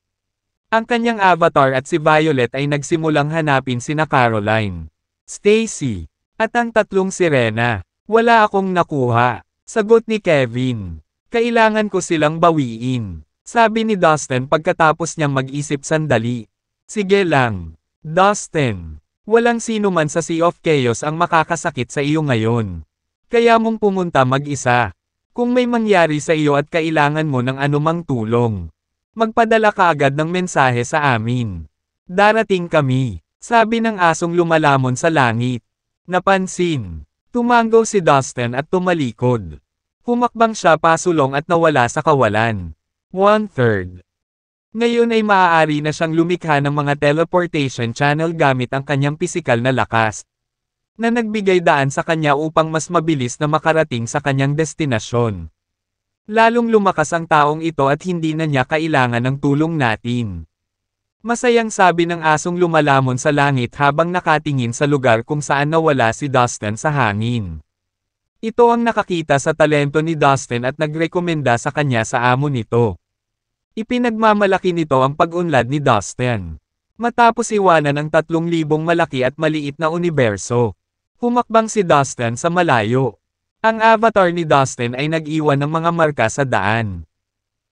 Ang kanyang avatar at si Violet ay nagsimulang hanapin sina Caroline, Stacy, at ang tatlong sirena. Wala akong nakuha, sagot ni Kevin. Kailangan ko silang bawiin, sabi ni Dustin pagkatapos niyang mag-isip sandali. Sige lang, Dustin. Walang sino man sa Sea of Chaos ang makakasakit sa iyo ngayon. Kaya mong pumunta mag-isa. Kung may mangyari sa iyo at kailangan mo ng anumang tulong, magpadala ka agad ng mensahe sa amin. Darating kami, sabi ng asong lumalamon sa langit. Napansin. Tumango si Dustin at tumalikod. Humakbang siya pasulong at nawala sa kawalan. 1/3. Ngayon ay maaari na siyang lumikha ng mga teleportation channel gamit ang kanyang pisikal na lakas, na nagbigay daan sa kanya upang mas mabilis na makarating sa kanyang destinasyon. Lalong lumakas ang taong ito at hindi na niya kailangan ng tulong natin. Masayang sabi ng asong lumalamon sa langit habang nakatingin sa lugar kung saan nawala si Dustin sa hangin. Ito ang nakakita sa talento ni Dustin at nagrekomenda sa kanya sa amo nito. Ipinagmamalaki nito ang pag-unlad ni Dustin. Matapos iwanan ang 3,000 malaki at maliit na universo, humakbang si Dustin sa malayo. Ang avatar ni Dustin ay nag-iwan ng mga marka sa daan.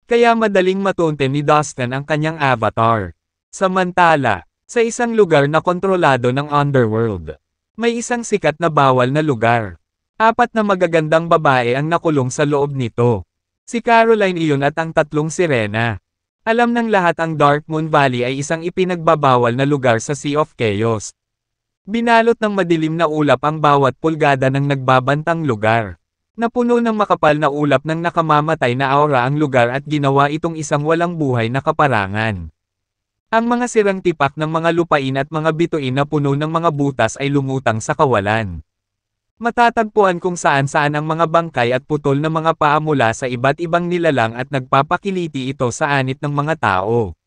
Kaya madaling matunte ni Dustin ang kanyang avatar. Samantala, sa isang lugar na kontrolado ng underworld, may isang sikat na bawal na lugar. 4 na magagandang babae ang nakulong sa loob nito. Si Caroline iyon at ang 3 sirena. Alam ng lahat ang Dark Moon Valley ay isang ipinagbabawal na lugar sa Sea of Chaos. Binalot ng madilim na ulap ang bawat pulgada ng nagbabantang lugar. Napuno ng makapal na ulap ng nakamamatay na aura ang lugar at ginawa itong isang walang buhay na kaparangan. Ang mga sirang tipak ng mga lupain at mga bituin na puno ng mga butas ay lumutang sa kawalan. Matatagpuan kung saan-saan ang mga bangkay at putol na mga paa mula sa iba't ibang nilalang at nagpapakiliti ito sa anit ng mga tao.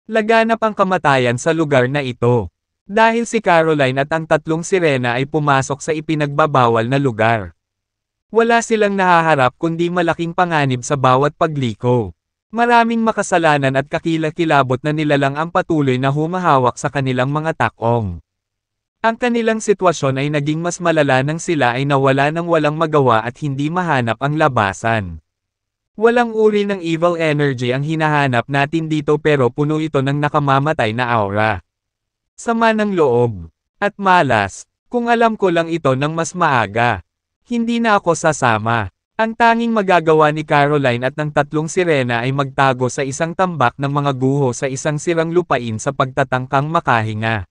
Laganap ang kamatayan sa lugar na ito. Dahil si Caroline at ang 3 sirena ay pumasok sa ipinagbabawal na lugar. Wala silang nahaharap kundi malaking panganib sa bawat pagliko. Maraming makasalanan at kakilakilabot na nilalang ang patuloy na humahawak sa kanilang mga takong. Ang kanilang sitwasyon ay naging mas malala nang sila ay nawala ng walang magawa at hindi mahanap ang labasan. Walang uri ng evil energy ang hinahanap natin dito pero puno ito ng nakamamatay na aura. Sama ng loob. At malas, kung alam ko lang ito ng mas maaga, hindi na ako sasama. Ang tanging magagawa ni Caroline at ng 3 sirena ay magtago sa isang tambak ng mga guho sa isang sirang lupain sa pagtatangkang makahinga.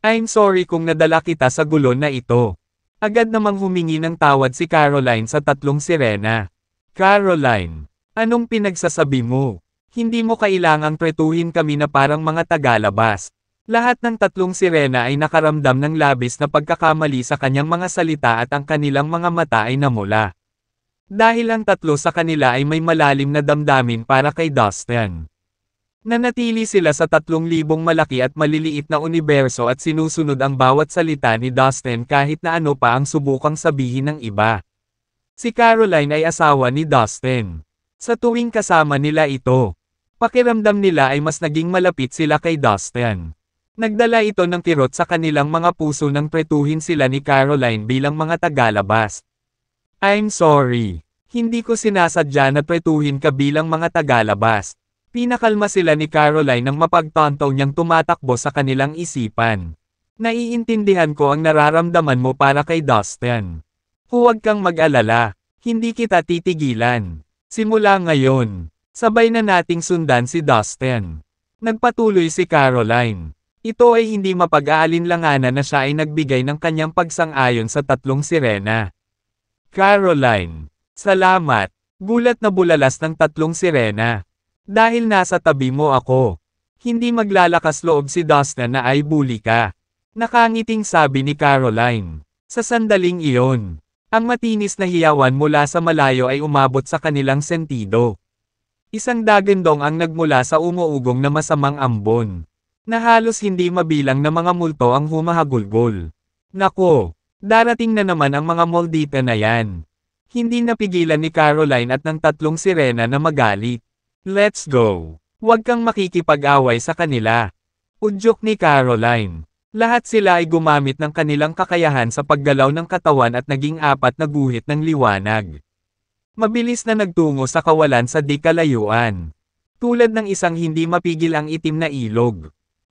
I'm sorry kung nadala kita sa gulo na ito. Agad namang humingi ng tawad si Caroline sa 3 sirena. Caroline, anong pinagsasabi mo? Hindi mo kailangang tretuhin kami na parang mga tagalabas. Lahat ng 3 sirena ay nakaramdam ng labis na pagkakamali sa kanyang mga salita at ang kanilang mga mata ay namula. Dahil ang 3 sa kanila ay may malalim na damdamin para kay Dustin. Nanatili sila sa 3,000 malaki at maliliit na universo at sinusunod ang bawat salita ni Dustin kahit na ano pa ang subukang sabihin ng iba. Si Caroline ay asawa ni Dustin. Sa tuwing kasama nila ito, pakiramdam nila ay mas naging malapit sila kay Dustin. Nagdala ito ng kirot sa kanilang mga puso nang pretuhin sila ni Caroline bilang mga tagalabas. I'm sorry. Hindi ko sinasadya na pretuhin ka bilang mga tagalabas. Pinakalma sila ni Caroline nang mapagtanto niyang tumatakbo sa kanilang isipan. Naiintindihan ko ang nararamdaman mo para kay Dustin. Huwag kang mag-alala. Hindi kita titigilan. Simula ngayon, sabay na nating sundan si Dustin. Nagpatuloy si Caroline. Ito ay hindi mapag-aalinlanganan na siya ay nagbigay ng kanyang pagsang-ayon sa tatlong sirena. Caroline. Salamat. Gulat na bulalas ng tatlong sirena. Dahil nasa tabi mo ako. Hindi maglalakas loob si Dustin na ay bully ka. Nakangiting sabi ni Caroline. Sa sandaling iyon, ang matinis na hiyawan mula sa malayo ay umabot sa kanilang sentido. Isang dagandong ang nagmula sa umuugong na masamang ambon. Na halos hindi mabilang na mga multo ang humahagulgol. Nako, darating na naman ang mga moldita na yan. Hindi napigilan ni Caroline at ng tatlong sirena na magalit. Let's go. Huwag kang makikipag-away sa kanila. Udyok ni Caroline. Lahat sila ay gumamit ng kanilang kakayahan sa paggalaw ng katawan at naging apat na guhit ng liwanag. Mabilis na nagtungo sa kawalan sa di kalayuan. Tulad ng isang hindi mapigil ang itim na ilog.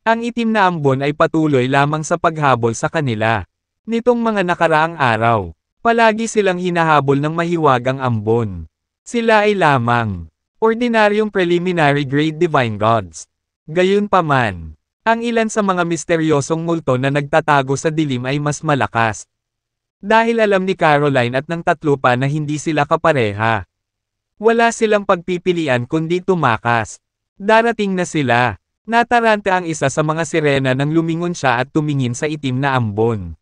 Ang itim na ambon ay patuloy lamang sa paghabol sa kanila. Nitong mga nakaraang araw, palagi silang hinahabol ng mahiwagang ambon. Sila ay lamang ordinaryong preliminary grade divine gods. Gayunpaman, ang ilan sa mga misteryosong multo na nagtatago sa dilim ay mas malakas. Dahil alam ni Caroline at ng tatlo pa na hindi sila kapareha. Wala silang pagpipilian kundi tumakas. Darating na sila. Natarante ang isa sa mga sirena nang lumingon siya at tumingin sa itim na ambon.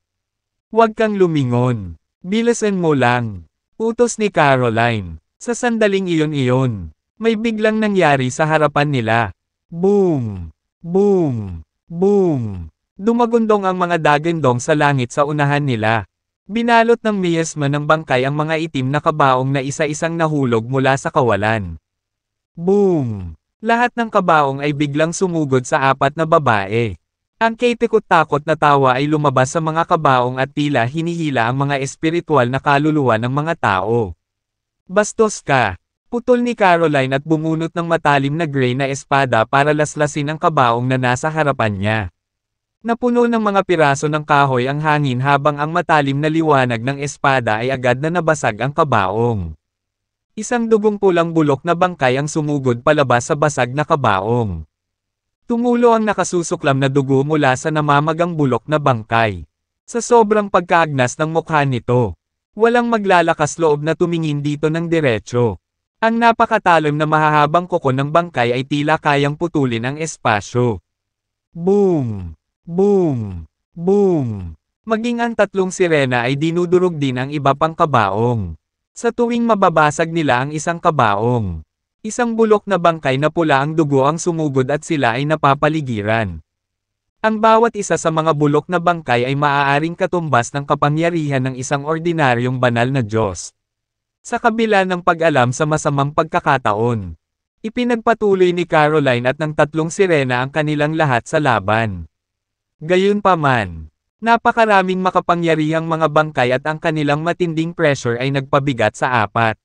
Huwag kang lumingon. Bilisan mo lang. Utos ni Caroline. Sa sandaling iyon, may biglang nangyari sa harapan nila. Boom! Boom! Boom! Dumagundong ang mga dagandong sa langit sa unahan nila. Binalot ng miasma ng bangkay ang mga itim na kabaong na isa-isang nahulog mula sa kawalan. Boom! Lahat ng kabaong ay biglang sumugod sa apat na babae. Ang kaitikot-takot na tawa ay lumabas sa mga kabaong at tila hinihila ang mga espiritual na kaluluwa ng mga tao. Bastos ka! Putol ni Caroline at bumunot ng matalim na gray na espada para laslasin ang kabaong na nasa harapan niya. Napuno ng mga piraso ng kahoy ang hangin habang ang matalim na liwanag ng espada ay agad na nabasag ang kabaong. Isang dugong pulang bulok na bangkay ang sumugod palabas sa basag na kabaong. Tumulo ang nakasusuklam na dugo mula sa namamagang bulok na bangkay. Sa sobrang pagkaagnas ng mukha nito, walang maglalakas loob na tumingin dito ng diretso. Ang napakatalim na mahahabang kuko ng bangkay ay tila kayang putulin ang espasyo. Boom! Boom! Boom! Maging ang tatlong sirena ay dinudurog din ang iba pang kabaong. Sa tuwing mababasag nila ang isang kabaong, isang bulok na bangkay na pula ang dugo ang sumugod at sila ay napapaligiran. Ang bawat isa sa mga bulok na bangkay ay maaaring katumbas ng kapangyarihan ng isang ordinaryong banal na Diyos. Sa kabila ng pag-alam sa masamang pagkakataon, ipinagpatuloy ni Caroline at ng tatlong sirena ang kanilang lahat sa laban. Gayunpaman, napakaraming makapangyarihang mga bangkay at ang kanilang matinding pressure ay nagpabigat sa apat.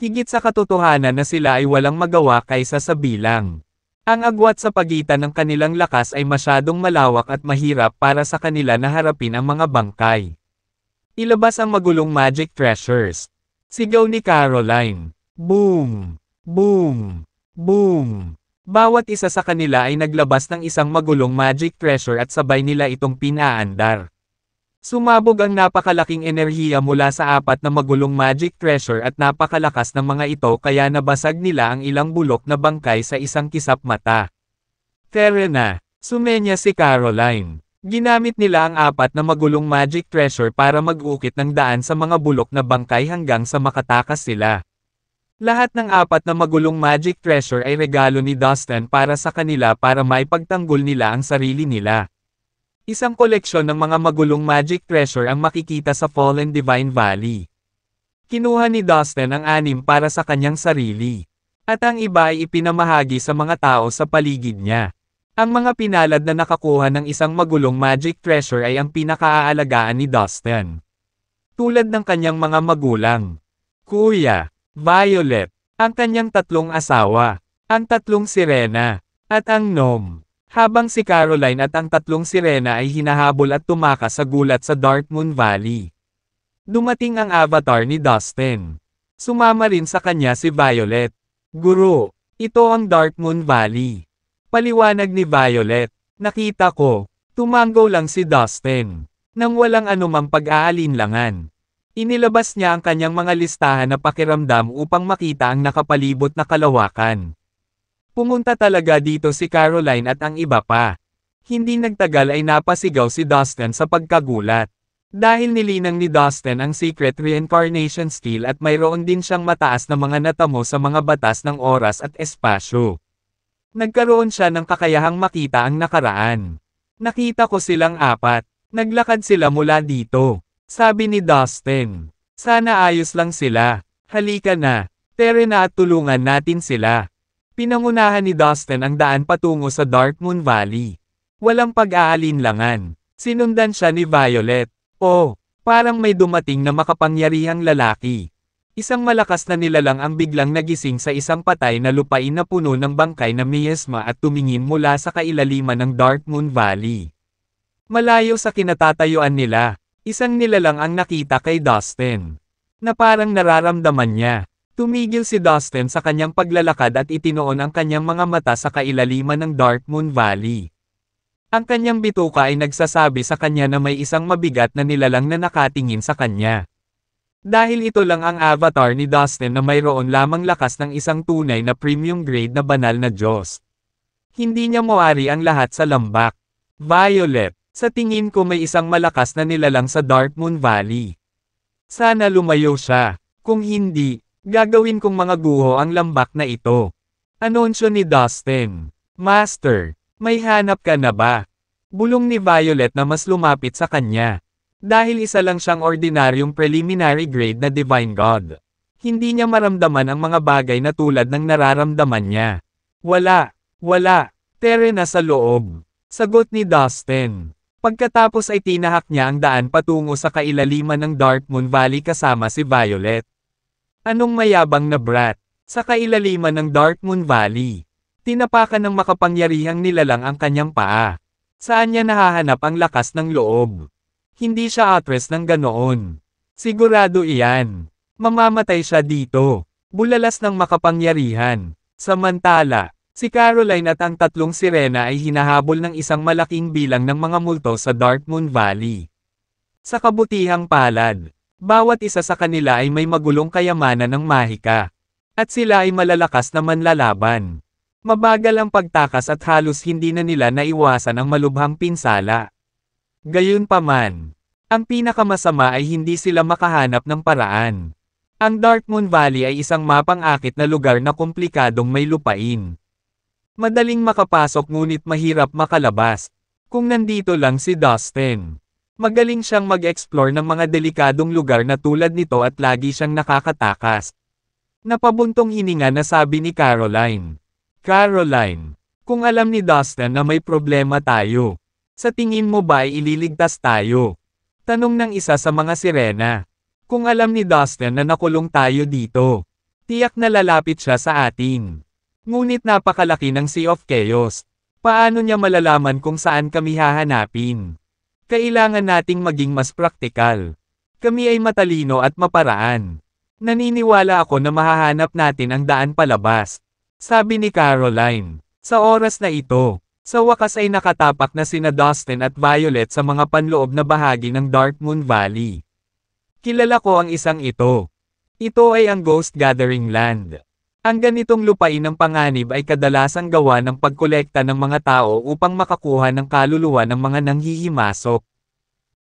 Higit sa katotohanan na sila ay walang magawa kaysa sa bilang. Ang agwat sa pagitan ng kanilang lakas ay masyadong malawak at mahirap para sa kanila na harapin ang mga bangkay. Ilabas ang magulong magic treasures. Sigaw ni Caroline. Boom! Boom! Boom! Bawat isa sa kanila ay naglabas ng isang magulong magic treasure at sabay nila itong pinaandar. Sumabog ang napakalaking enerhiya mula sa apat na magulong magic treasure at napakalakas ng mga ito kaya nabasag nila ang ilang bulok na bangkay sa isang kisap mata. Tara na, sumenya si Caroline. Ginamit nila ang apat na magulong magic treasure para mag-ukit ng daan sa mga bulok na bangkay hanggang sa makatakas sila. Lahat ng apat na magulong magic treasure ay regalo ni Dustin para sa kanila para maipagtanggol nila ang sarili nila. Isang koleksyon ng mga magulong magic treasure ang makikita sa Fallen Divine Valley. Kinuha ni Dustin ang 6 para sa kanyang sarili. At ang iba ay ipinamahagi sa mga tao sa paligid niya. Ang mga pinalad na nakakuha ng isang magulong magic treasure ay ang pinakaaalagaan ni Dustin. Tulad ng kanyang mga magulang. Kuya, Violet, ang kanyang tatlong asawa, ang tatlong sirena, at ang gnome. Habang si Caroline at ang tatlong sirena ay hinahabol at tumakas sa gulat sa Darkmoon Valley. Dumating ang avatar ni Dustin. Sumama rin sa kanya si Violet. Guro, ito ang Darkmoon Valley. Paliwanag ni Violet. Nakita ko. Tumango lang si Dustin. Nang walang anumang pag-aalinlangan. Inilabas niya ang kanyang mga listahan na pakiramdam upang makita ang nakapalibot na kalawakan. Pumunta talaga dito si Caroline at ang iba pa. Hindi nagtagal ay napasigaw si Dustin sa pagkagulat. Dahil nilinang ni Dustin ang secret reincarnation skill at mayroon din siyang mataas na mga natamo sa mga batas ng oras at espasyo. Nagkaroon siya ng kakayahang makita ang nakaraan. Nakita ko silang apat. Naglakad sila mula dito. Sabi ni Dustin. Sana ayos lang sila. Halika na. Tere na at tulungan natin sila. Pinangunahan ni Dustin ang daan patungo sa Darkmoon Valley. Walang pag-aalinlangan. Sinundan siya ni Violet. Oh, parang may dumating na makapangyarihang lalaki. Isang malakas na nilalang ang biglang nagising sa isang patay na lupain na puno ng bangkay na miasma at tumingin mula sa kailaliman ng Darkmoon Valley. Malayo sa kinatatayuan nila, isang nilalang ang nakita kay Dustin. Na parang nararamdaman niya. Tumigil si Dustin sa kanyang paglalakad at itinoon ang kanyang mga mata sa kailaliman ng Darkmoon Valley. Ang kanyang bituka ay nagsasabi sa kanya na may isang mabigat na nilalang na nakatingin sa kanya. Dahil ito lang ang avatar ni Dustin na mayroon lamang lakas ng isang tunay na premium grade na banal na Diyos. Hindi niya mawari ang lahat sa lambak. Violet, sa tingin ko may isang malakas na nilalang sa Darkmoon Valley. Sana lumayo siya. Kung hindi, gagawin kong mga guho ang lambak na ito. Anunsyo ni Dustin. Master, may hanap ka na ba? Bulong ni Violet na mas lumapit sa kanya. Dahil isa lang siyang ordinaryong preliminary grade na Divine God. Hindi niya maramdaman ang mga bagay na tulad ng nararamdaman niya. Wala. Tere na sa loob. Sagot ni Dustin. Pagkatapos ay tinahak niya ang daan patungo sa kailaliman ng Darkmoon Valley kasama si Violet. Anong mayabang na brat? Sa kailaliman ng Darkmoon Valley. Tinapakan ng makapangyarihang nilalang ang kanyang paa. Saan niya nahahanap ang lakas ng loob? Hindi siya atres ng ganoon. Sigurado iyan. Mamamatay siya dito. Bulalas ng makapangyarihan. Samantala, si Caroline at ang tatlong sirena ay hinahabol ng isang malaking bilang ng mga multo sa Darkmoon Valley. Sa kabutihang palad, bawat isa sa kanila ay may magulong kayamanan ng mahika. At sila ay malalakas na manlalaban. Mabagal ang pagtakas at halos hindi na nila naiwasan ang malubhang pinsala. Gayunpaman, ang pinakamasama ay hindi sila makahanap ng paraan. Ang Darkmoon Valley ay isang mapang-akit na lugar na komplikadong may lupain. Madaling makapasok ngunit mahirap makalabas. Kung nandito lang si Dustin. Magaling siyang mag-explore ng mga delikadong lugar na tulad nito at lagi siyang nakakatakas. Napabuntong hininga na sabi ni Caroline. Caroline, kung alam ni Dustin na may problema tayo, sa tingin mo ba ay ililigtas tayo? Tanong ng isa sa mga sirena. Kung alam ni Dustin na nakulong tayo dito, tiyak na lalapit siya sa atin. Ngunit napakalaki ng Sea of Chaos. Paano niya malalaman kung saan kami hahanapin? Kailangan nating maging mas praktikal. Kami ay matalino at maparaan. Naniniwala ako na mahahanap natin ang daan palabas. Sabi ni Caroline. Sa oras na ito, sa wakas ay nakatapak na sina Dustin at Violet sa mga panloob na bahagi ng Darkmoon Valley. Kilala ko ang isang ito. Ito ay ang Ghost Gathering Land. Ang ganitong lupain ng panganib ay kadalasang gawa ng pagkolekta ng mga tao upang makakuha ng kaluluwa ng mga nanghihimasok.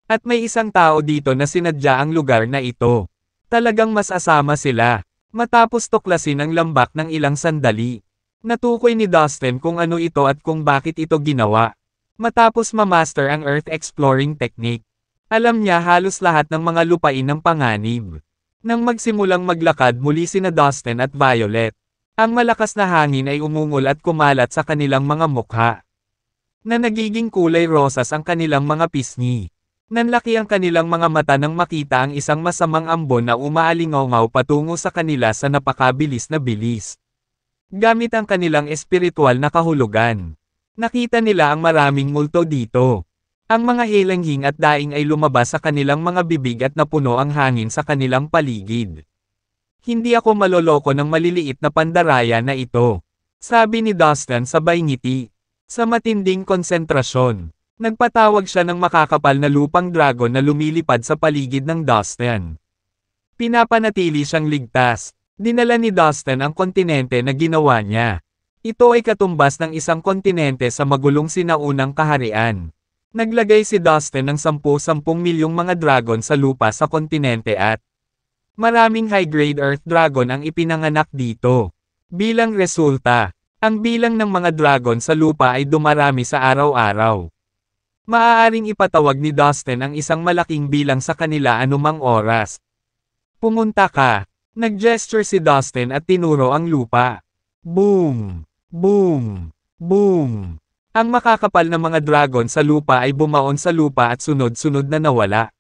At may isang tao dito na sinadya ang lugar na ito. Talagang mas asama sila. Matapos tuklasin ang lambak ng ilang sandali. Natukoy ni Dustin kung ano ito at kung bakit ito ginawa. Matapos ma-master ang Earth Exploring Technique. Alam niya halos lahat ng mga lupain ng panganib. Nang magsimulang maglakad muli sina Dustin at Violet, ang malakas na hangin ay umungol at kumalat sa kanilang mga mukha. Na nagiging kulay rosas ang kanilang mga pisngi. Nanlaki ang kanilang mga mata nang makita ang isang masamang ambon na umaalingaw patungo sa kanila sa napakabilis na bilis. Gamit ang kanilang espiritual na kahulugan. Nakita nila ang maraming multo dito. Ang mga helanghing at daing ay lumabas sa kanilang mga bibig at napuno ang hangin sa kanilang paligid. Hindi ako maloloko ng maliliit na pandaraya na ito. Sabi ni Dustin sabay ngiti. Sa matinding konsentrasyon, nagpatawag siya ng makakapal na lupang dragon na lumilipad sa paligid ng Dustin. Pinapanatili siyang ligtas. Dinala ni Dustin ang kontinente na ginawa niya. Ito ay katumbas ng isang kontinente sa magulong sinaunang kaharian. Naglagay si Dustin ng 10-10 milyong mga dragon sa lupa sa kontinente at maraming high-grade Earth Dragon ang ipinanganak dito. Bilang resulta, ang bilang ng mga dragon sa lupa ay dumarami sa araw-araw. Maaaring ipatawag ni Dustin ang isang malaking bilang sa kanila anumang oras. Pumunta ka. Nag-gesture si Dustin at tinuro ang lupa. Boom! Boom! Boom! Ang makakapal na mga dragon sa lupa ay bumaon sa lupa at sunod-sunod na nawala.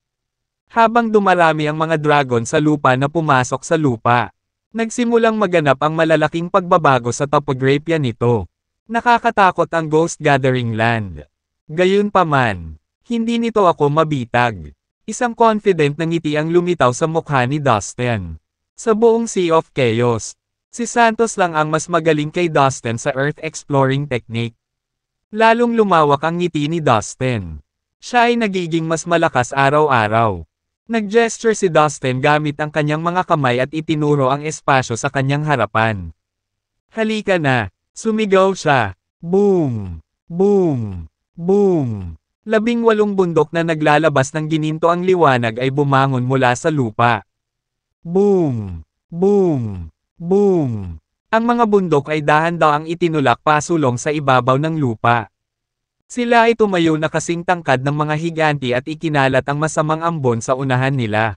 Habang dumarami ang mga dragon sa lupa na pumasok sa lupa, nagsimulang maganap ang malalaking pagbabago sa topography nito. Nakakatakot ang Ghost Gathering Land. Gayunpaman, hindi nito ako mabitag. Isang confident na ngiti ang lumitaw sa mukha ni Dustin. Sa buong Sea of Chaos, si Santos lang ang mas magaling kay Dustin sa Earth Exploring Technique. Lalong lumawak ang ngiti ni Dustin. Siya ay nagiging mas malakas araw-araw. Nag-gesture si Dustin gamit ang kanyang mga kamay at itinuro ang espasyo sa kanyang harapan. Halika na, sumigaw siya. Boom! Boom! Boom! 18 bundok na naglalabas ng gininto ang liwanag ay bumangon mula sa lupa. Boom! Boom! Boom! Ang mga bundok ay dahan-dahang itinulak pasulong sa ibabaw ng lupa. Sila ay tumayo na kasing tangkad ng mga higanti at ikinalat ang masamang ambon sa unahan nila.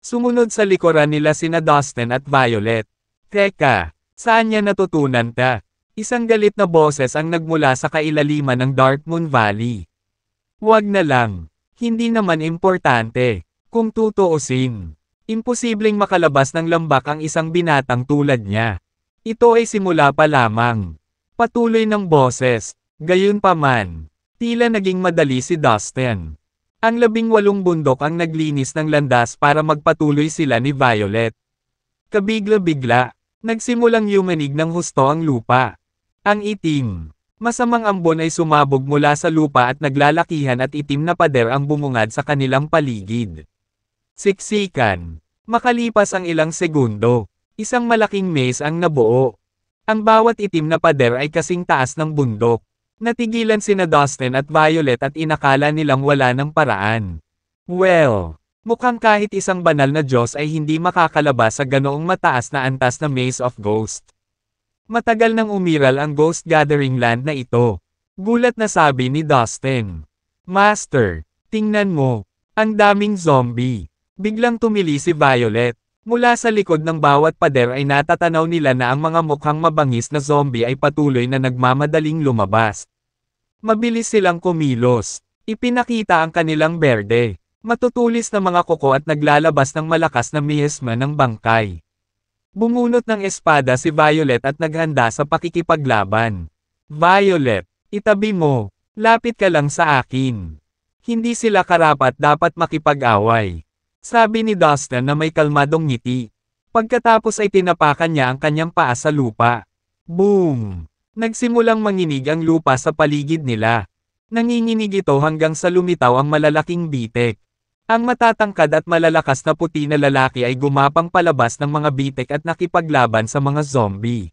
Sumunod sa likuran nila sina Dustin at Violet. Teka, saan niya natutunan ta? Isang galit na boses ang nagmula sa kailaliman ng Darkmoon Valley. Wag na lang. Hindi naman importante. Kung tutuusin, imposibleng makalabas ng lambak ang isang binatang tulad niya. Ito ay simula pa lamang. Patuloy ng boses. Gayunpaman, tila naging madali si Dustin. Ang 18 bundok ang naglinis ng landas para magpatuloy sila ni Violet. Kabigla-bigla, nagsimulang yumanig ng husto ang lupa. Ang itim, masamang ambon ay sumabog mula sa lupa at naglalakihan at itim na pader ang bumungad sa kanilang paligid. Siksikan. Makalipas ang ilang segundo, isang malaking maze ang nabuo. Ang bawat itim na pader ay kasing taas ng bundok. Natigilan sina Dustin at Violet at inakala nilang wala ng paraan. Well, mukhang kahit isang banal na Diyos ay hindi makakalabas sa ganoong mataas na antas na Maze of Ghost. Matagal nang umiral ang Ghost Gathering Land na ito. Gulat na sabi ni Dustin. Master, tingnan mo, ang daming zombie. Biglang tumili si Violet. Mula sa likod ng bawat pader ay natatanaw nila na ang mga mukhang mabangis na zombie ay patuloy na nagmamadaling lumabas. Mabilis silang kumilos. Ipinakita ang kanilang berde. Matutulis na mga kuko at naglalabas ng malakas na miasma ng bangkay. Bumunot ng espada si Violet at naghanda sa pakikipaglaban. Violet, itabi mo. Lapit ka lang sa akin. Hindi sila karapat dapat makipag-away. Sabi ni Dustin na may kalmadong ngiti. Pagkatapos ay tinapakan niya ang kanyang paa sa lupa. Boom! Nagsimulang manginig ang lupa sa paligid nila. Nanginginig ito hanggang sa lumitaw ang malalaking bitek. Ang matatangkad at malalakas na puti na lalaki ay gumapang palabas ng mga bitek at nakipaglaban sa mga zombie.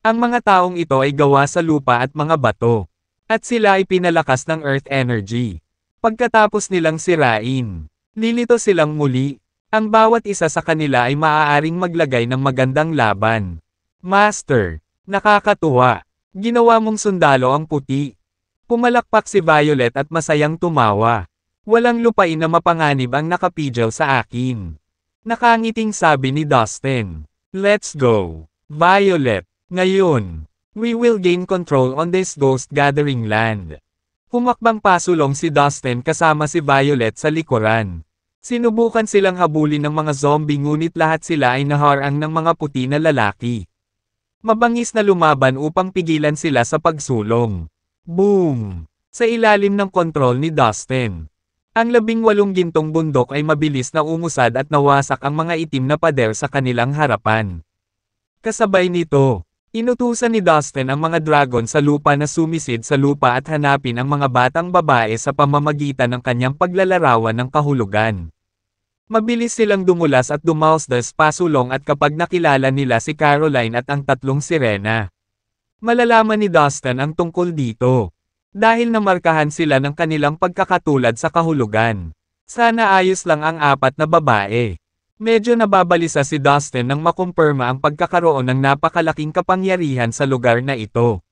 Ang mga taong ito ay gawa sa lupa at mga bato. At sila ay pinalakas ng earth energy. Pagkatapos nilang sirain, lilito silang muli. Ang bawat isa sa kanila ay maaaring maglagay ng magandang laban. Master, nakakatuwa. Ginawa mong sundalo ang puti. Pumalakpak si Violet at masayang tumawa. Walang lupain na mapanganib ang nakapigil sa akin. Nakangiting sabi ni Dustin. Let's go, Violet. Ngayon, we will gain control on this Ghost Gathering Land. Humakbang pasulong si Dustin kasama si Violet sa likuran. Sinubukan silang habulin ng mga zombie ngunit lahat sila ay naharang ng mga puti na lalaki. Mabangis na lumaban upang pigilan sila sa pagsulong. Boom! Sa ilalim ng kontrol ni Dustin. Ang 18 gintong bundok ay mabilis na umusad at nawasak ang mga itim na pader sa kanilang harapan. Kasabay nito, Inutusan ni Dustin ang mga dragon sa lupa na sumisid sa lupa at hanapin ang mga batang babae sa pamamagitan ng kanyang paglalarawan ng kahulugan. Mabilis silang dumulas at dumausdas pasulong at kapag nakilala nila si Caroline at ang tatlong sirena. Malalaman ni Dustin ang tungkol dito. Dahil namarkahan sila ng kanilang pagkakatulad sa kahulugan. Sana ayos lang ang apat na babae. Medyo nababalisa si Dustin nang makumpirma ang pagkakaroon ng napakalaking kapangyarihan sa lugar na ito.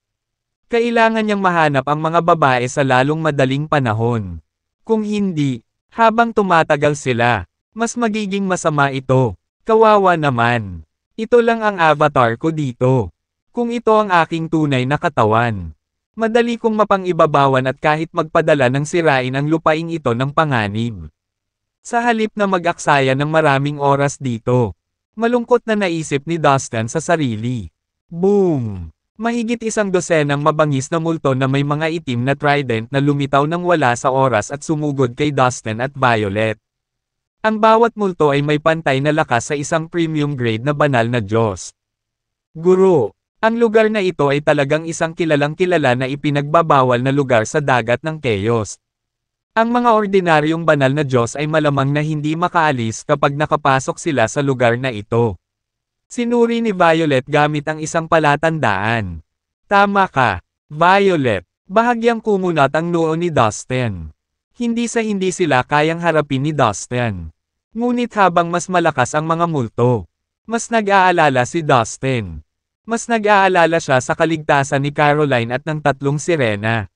Kailangan niyang mahanap ang mga babae sa lalong madaling panahon. Kung hindi, habang tumatagal sila, mas magiging masama ito. Kawawa naman. Ito lang ang avatar ko dito. Kung ito ang aking tunay na katawan. Madali kong mapangibabawan at kahit magpadala ng sirain ang lupaing ito ng panganib. Sa halip na mag-aksaya ng maraming oras dito. Malungkot na naisip ni Dustin sa sarili. Boom! Mahigit 100 mabangis na multo na may mga itim na trident na lumitaw ng wala sa oras at sumugod kay Dustin at Violet. Ang bawat multo ay may pantay na lakas sa isang premium grade na banal na Diyos. Guro, ang lugar na ito ay talagang isang kilalang-kilala na ipinagbabawal na lugar sa dagat ng Chaos. Ang mga ordinaryong banal na Diyos ay malamang na hindi makaalis kapag nakapasok sila sa lugar na ito. Sinuri ni Violet gamit ang isang palatandaan. Tama ka, Violet. Bahagyang kumunat ang noo ni Dustin. Hindi sila kayang harapin ni Dustin. Ngunit habang mas malakas ang mga multo, mas nag-aalala si Dustin. Mas nag-aalala siya sa kaligtasan ni Caroline at ng tatlong sirena.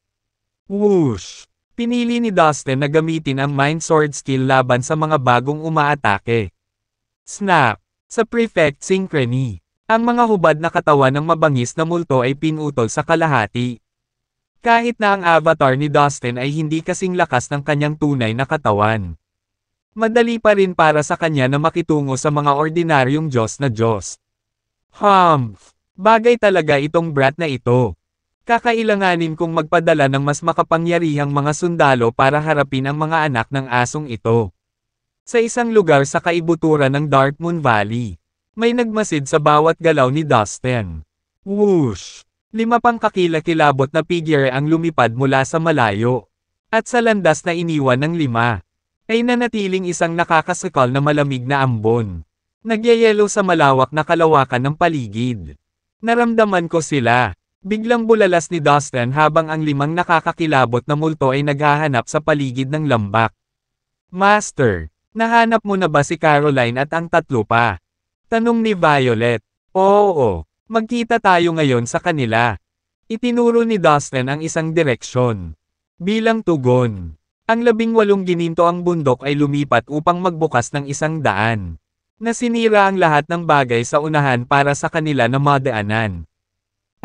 Whoosh! Pinili ni Dustin na gamitin ang Mind Sword skill laban sa mga bagong umaatake. Snap! Sa Prefect Synchrony, ang mga hubad na katawan ng mabangis na multo ay pinutol sa kalahati. Kahit na ang avatar ni Dustin ay hindi kasing lakas ng kanyang tunay na katawan. Madali pa rin para sa kanya na makitungo sa mga ordinaryong Diyos na Diyos. Humph! Bagay talaga itong brat na ito. Kakailanganin kong magpadala ng mas makapangyarihang mga sundalo para harapin ang mga anak ng asong ito. Sa isang lugar sa kaibuturan ng Darkmoon Valley, may nagmasid sa bawat galaw ni Dustin. Whoosh! 5 pang kakilakilabot na figure ang lumipad mula sa malayo. At sa landas na iniwan ng 5, ay nanatiling isang nakakasakal na malamig na ambon. Nagyayelo sa malawak na kalawakan ng paligid. Naramdaman ko sila. Biglang bulalas ni Dustin habang ang 5 nakakakilabot na multo ay naghahanap sa paligid ng lambak. Master, nahanap mo na ba si Caroline at ang tatlo pa? Tanong ni Violet. Oo, magkita tayo ngayon sa kanila. Itinuro ni Dustin ang isang direksyon. Bilang tugon, ang 18 gininto ang bundok ay lumipat upang magbukas ng isang daan. Nasinira ang lahat ng bagay sa unahan para sa kanila na madaanan.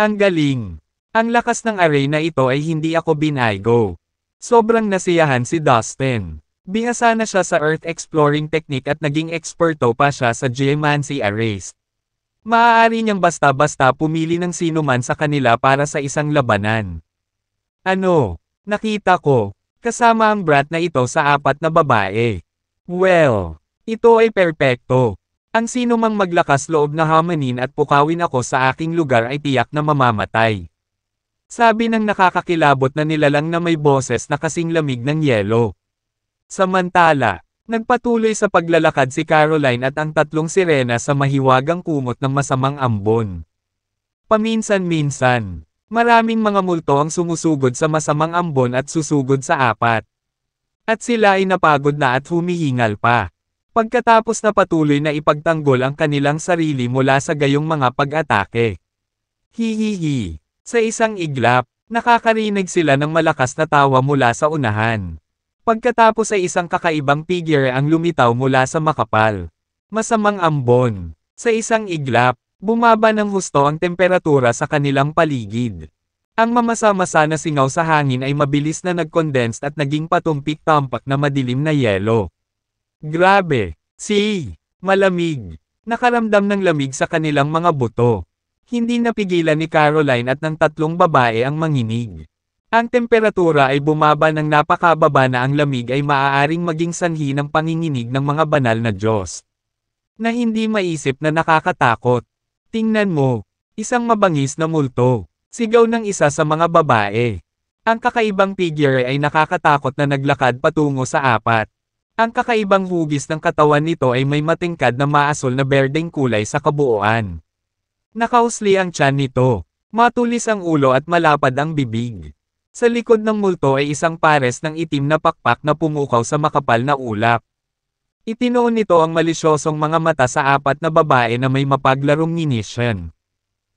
Ang galing! Ang lakas ng array na ito ay hindi ako binaygo. Sobrang nasiyahan si Dustin. Bihasa na siya sa Earth Exploring Technique at naging eksperto pa siya sa Geomancy Arrays. Maaari niyang basta-basta pumili ng sino man sa kanila para sa isang labanan. Ano? Nakita ko. Kasama ang brat na ito sa 4 na babae. Well, ito ay perpekto. Ang sino mang maglakas loob na hamanin at pukawin ako sa aking lugar ay tiyak na mamamatay. Sabi ng nakakakilabot na nilalang na may boses na kasing lamig ng yelo. Samantala, nagpatuloy sa paglalakad si Caroline at ang tatlong sirena sa mahiwagang kumot ng masamang ambon. Paminsan-minsan, maraming mga multo ang sumusugod sa masamang ambon at susugod sa 4. At sila ay napagod na at humihingal pa. Pagkatapos na patuloy na ipagtanggol ang kanilang sarili mula sa gayong mga pag-atake. Hihihi. Sa isang iglap, nakakarinig sila ng malakas na tawa mula sa unahan. Pagkatapos ay isang kakaibang figure ang lumitaw mula sa makapal. Masamang ambon. Sa isang iglap, bumaba ng husto ang temperatura sa kanilang paligid. Ang mamasa-masa na singaw sa hangin ay mabilis na nag-condense at naging patumpik-tampak na madilim na yelo. Grabe! Malamig! Nakaramdam ng lamig sa kanilang mga buto. Hindi napigilan ni Caroline at ng tatlong babae ang manginig. Ang temperatura ay bumaba ng napakababa na ang lamig ay maaaring maging sanhi ng panginginig ng mga banal na Diyos. Na hindi maisip na nakakatakot. Tingnan mo, Isang mabangis na multo. Sigaw ng isa sa mga babae. Ang kakaibang figure ay nakakatakot na naglakad patungo sa apat. Ang kakaibang hugis ng katawan nito ay may matingkad na maasol na berdeng kulay sa kabuuan. Nakausli ang tiyan nito. Matulis ang ulo at malapad ang bibig. Sa likod ng multo ay isang pares ng itim na pakpak na pumukaw sa makapal na ulap. Itinuon nito ang malisyosong mga mata sa apat na babae na may mapaglarong nginisyan.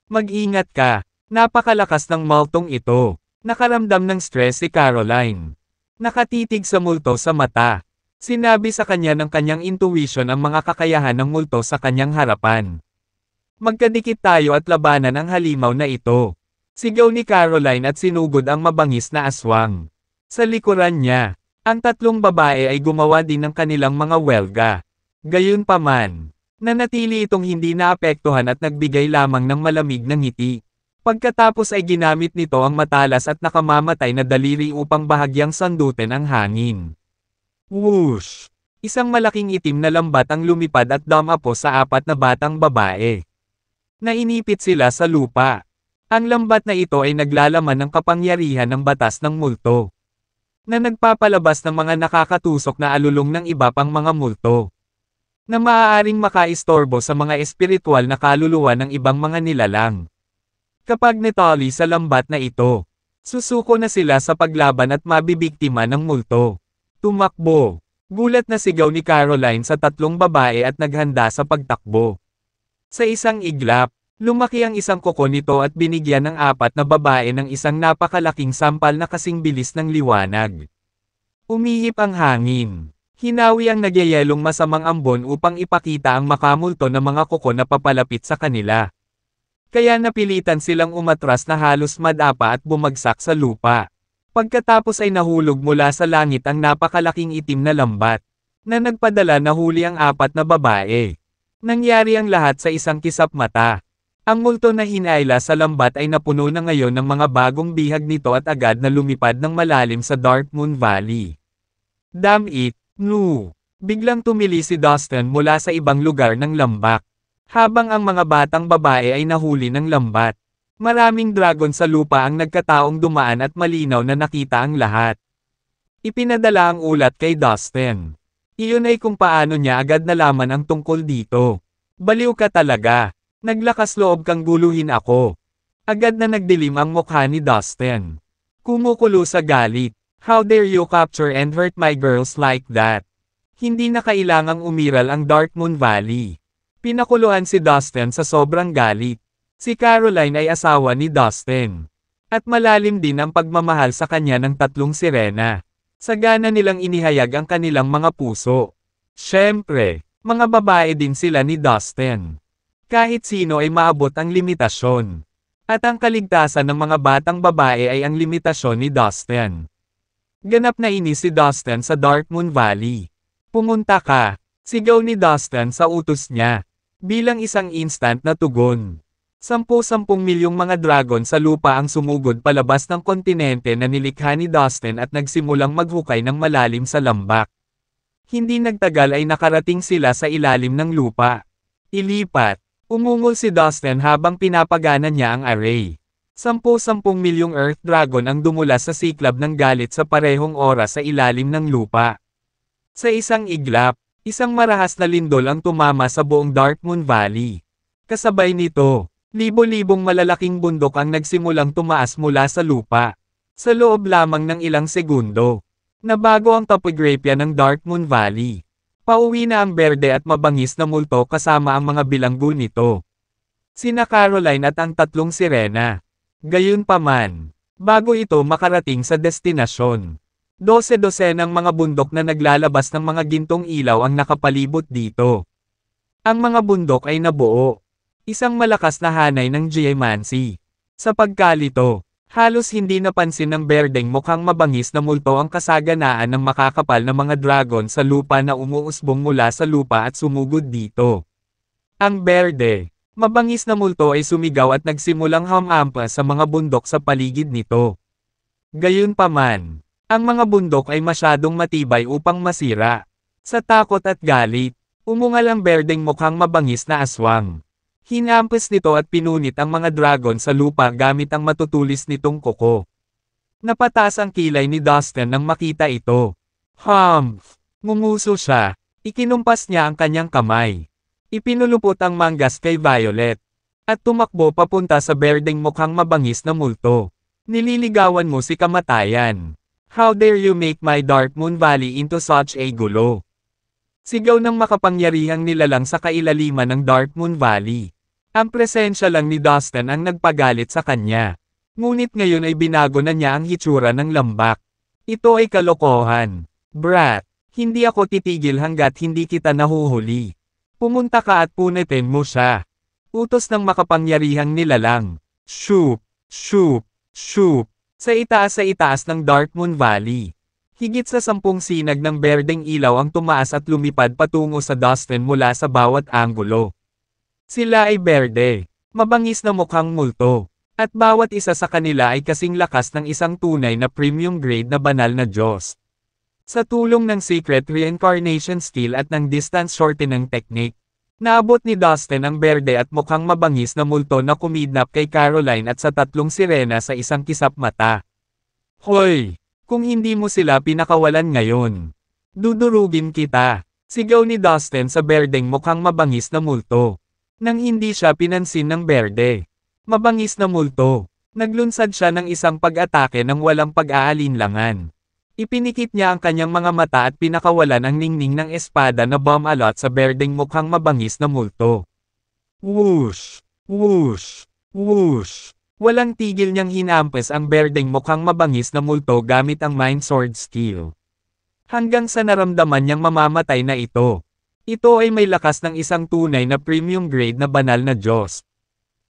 Mag-ingat ka, napakalakas ng multong ito. Nakaramdam ng stress si Caroline. Nakatitig sa multo sa mata. Sinabi sa kanya ng kanyang intuition ang mga kakayahan ng multo sa kanyang harapan. Magkadikit tayo at labanan ang halimaw na ito. Sigaw ni Caroline at sinugod ang mabangis na aswang. Sa likuran niya, ang tatlong babae ay gumawa din ng kanilang mga welga. Gayunpaman, nanatili itong hindi naapektuhan at nagbigay lamang ng malamig na ngiti. Pagkatapos ay ginamit nito ang matalas at nakamamatay na daliri upang bahagyang sandutin ang hangin. Whoosh! Isang malaking itim na lambat ang lumipad at dumapo sa apat na batang babae. Nainipit sila sa lupa. Ang lambat na ito ay naglalaman ng kapangyarihan ng batas ng multo, na nagpapalabas ng mga nakakatusok na alulong ng iba pang mga multo, na maaaring makaistorbo sa mga espiritual na kaluluwa ng ibang mga nilalang. Kapag natali sa lambat na ito, susuko na sila sa paglaban at mabibiktima ng multo. Tumakbo! Gulat na sigaw ni Caroline sa tatlong babae at naghanda sa pagtakbo. Sa isang iglap, lumaki ang isang kuko nito at binigyan ng apat na babae ng isang napakalaking sampal na kasing bilis ng liwanag. Umihip ang hangin. Hinawi ang nagyayelong masamang ambon upang ipakita ang makamulto na mga kuko na papalapit sa kanila. Kaya napilitan silang umatras na halos madapa at bumagsak sa lupa. Pagkatapos ay nahulog mula sa langit ang napakalaking itim na lambat, na nagpadala na huli ang apat na babae. Nangyari ang lahat sa isang kisap mata. Ang multo na hinayla sa lambat ay napuno na ngayon ng mga bagong bihag nito at agad na lumipad ng malalim sa Dark Moon Valley. Damn it, no! Biglang tumili si Dustin mula sa ibang lugar ng lambak. Habang ang mga batang babae ay nahuli ng lambat. Maraming dragon sa lupa ang nagkataong dumaan at malinaw na nakita ang lahat. Ipinadala ang ulat kay Dustin. Iyon ay kung paano niya agad nalaman ang tungkol dito. Baliw ka talaga. Naglakas loob kang guluhin ako. Agad na nagdilim ang mukha ni Dustin. Kumukulo sa galit. How dare you capture and hurt my girls like that? Hindi na kailangang umiral ang Dark Moon Valley. Pinakuluan si Dustin sa sobrang galit. Si Caroline ay asawa ni Dustin. At malalim din ang pagmamahal sa kanya ng tatlong sirena. Sagana nilang inihayag ang kanilang mga puso. Siyempre, mga babae din sila ni Dustin. Kahit sino ay maabot ang limitasyon. At ang kaligtasan ng mga batang babae ay ang limitasyon ni Dustin. Ganap na inis si Dustin sa Dark Moon Valley. Pumunta ka, sigaw ni Dustin sa utos niya. Bilang isang instant na tugon. 10-10 milyong mga dragon sa lupa ang sumugod palabas ng kontinente na nilikha ni Dustin at nagsimulang maghukay ng malalim sa lambak. Hindi nagtagal ay nakarating sila sa ilalim ng lupa. Ilipat. Umungol si Dustin habang pinapagana niya ang array. 10-10 milyong Earth Dragon ang dumulas sa siklab ng galit sa parehong oras sa ilalim ng lupa. Sa isang iglap, isang marahas na lindol ang tumama sa buong Dark Moon Valley. Kasabay nito, libo-libong malalaking bundok ang nagsimulang tumaas mula sa lupa. Sa loob lamang ng ilang segundo, nabago ang topography ng Dark Moon Valley. Pauwi na ang berde at mabangis na multo kasama ang mga bilanggo nito. Sina Caroline at ang tatlong sirena. Gayunpaman, bago ito makarating sa destinasyon, 12 ng mga bundok na naglalabas ng mga gintong ilaw ang nakapalibot dito. Ang mga bundok ay nabuo. Isang malakas na hanay ng geomancy. Sa pagkalito, halos hindi napansin ng berdeng mukhang mabangis na multo ang kasaganaan ng makakapal na mga dragon sa lupa na umuusbong mula sa lupa at sumugod dito. Ang berde, mabangis na multo ay sumigaw at nagsimulang humampa sa mga bundok sa paligid nito. Gayunpaman, ang mga bundok ay masyadong matibay upang masira. Sa takot at galit, umungal ang berdeng mukhang mabangis na aswang. Hinampas nito at pinunit ang mga dragon sa lupa gamit ang matutulis nitong kuko. Napataas ang kilay ni Dustin nang makita ito. Humph! Ngumuso siya. Ikinumpas niya ang kanyang kamay. Ipinulupot ang manggas kay Violet. At tumakbo papunta sa berdeng mukhang mabangis na multo. Nililigawan mo si kamatayan. How dare you make my Dark Moon Valley into such a gulo? Sigaw ng makapangyarihang nilalang sa kailaliman ng Dark Moon Valley. Ang presensya lang ni Dustin ang nagpagalit sa kanya. Ngunit ngayon ay binago na niya ang hitsura ng lambak. Ito ay kalokohan. Brat, hindi ako titigil hanggat hindi kita nahuhuli. Pumunta ka at punitin mo siya. Utos ng makapangyarihang nilalang. Shoop, shoop, shoop. Sa itaas ng Dark Moon Valley. Higit sa 10 sinag ng berdeng ilaw ang tumaas at lumipad patungo sa Dustin mula sa bawat anggulo. Sila ay berde, mabangis na mukhang multo, at bawat isa sa kanila ay kasing lakas ng isang tunay na premium grade na banal na Diyos. Sa tulong ng Secret Reincarnation Skill at ng Distance Shortening Technique, naabot ni Dustin ang berde at mukhang mabangis na multo na kumidnap kay Caroline at sa 3 sirena sa isang kisap mata. Hoy! Kung hindi mo sila pinakawalan ngayon, dudurugin kita. Sigaw ni Dustin sa berdeng mukhang mabangis na multo. Nang hindi siya pinansin ng berde. Mabangis na multo. Naglunsad siya ng isang pag-atake ng walang pag-aalinlangan. Ipinikit niya ang kanyang mga mata at pinakawalan ang ningning ng espada na bomb-alot sa berdeng mukhang mabangis na multo. Whoosh! Whoosh! Whoosh! Walang tigil niyang hinampas ang berdeng mukhang mabangis na multo gamit ang Mind Sword skill. Hanggang sa naramdaman niyang mamamatay na ito. Ito ay may lakas ng isang tunay na premium grade na banal na Diyos.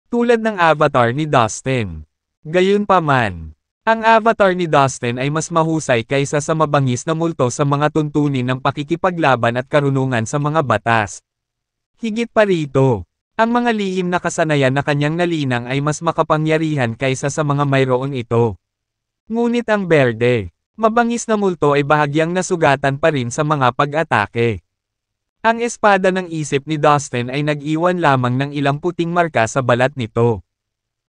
Tulad ng avatar ni Dustin. Gayunpaman, ang avatar ni Dustin ay mas mahusay kaysa sa mabangis na multo sa mga tuntunin ng pakikipaglaban at karunungan sa mga batas. Higit pa rito. Ang mga lihim na kasanayan na kanyang nalinang ay mas makapangyarihan kaysa sa mga mayroon ito. Ngunit ang berde, mabangis na multo ay bahagyang nasugatan pa rin sa mga pag-atake. Ang espada ng isip ni Dustin ay nag-iwan lamang ng ilang puting marka sa balat nito.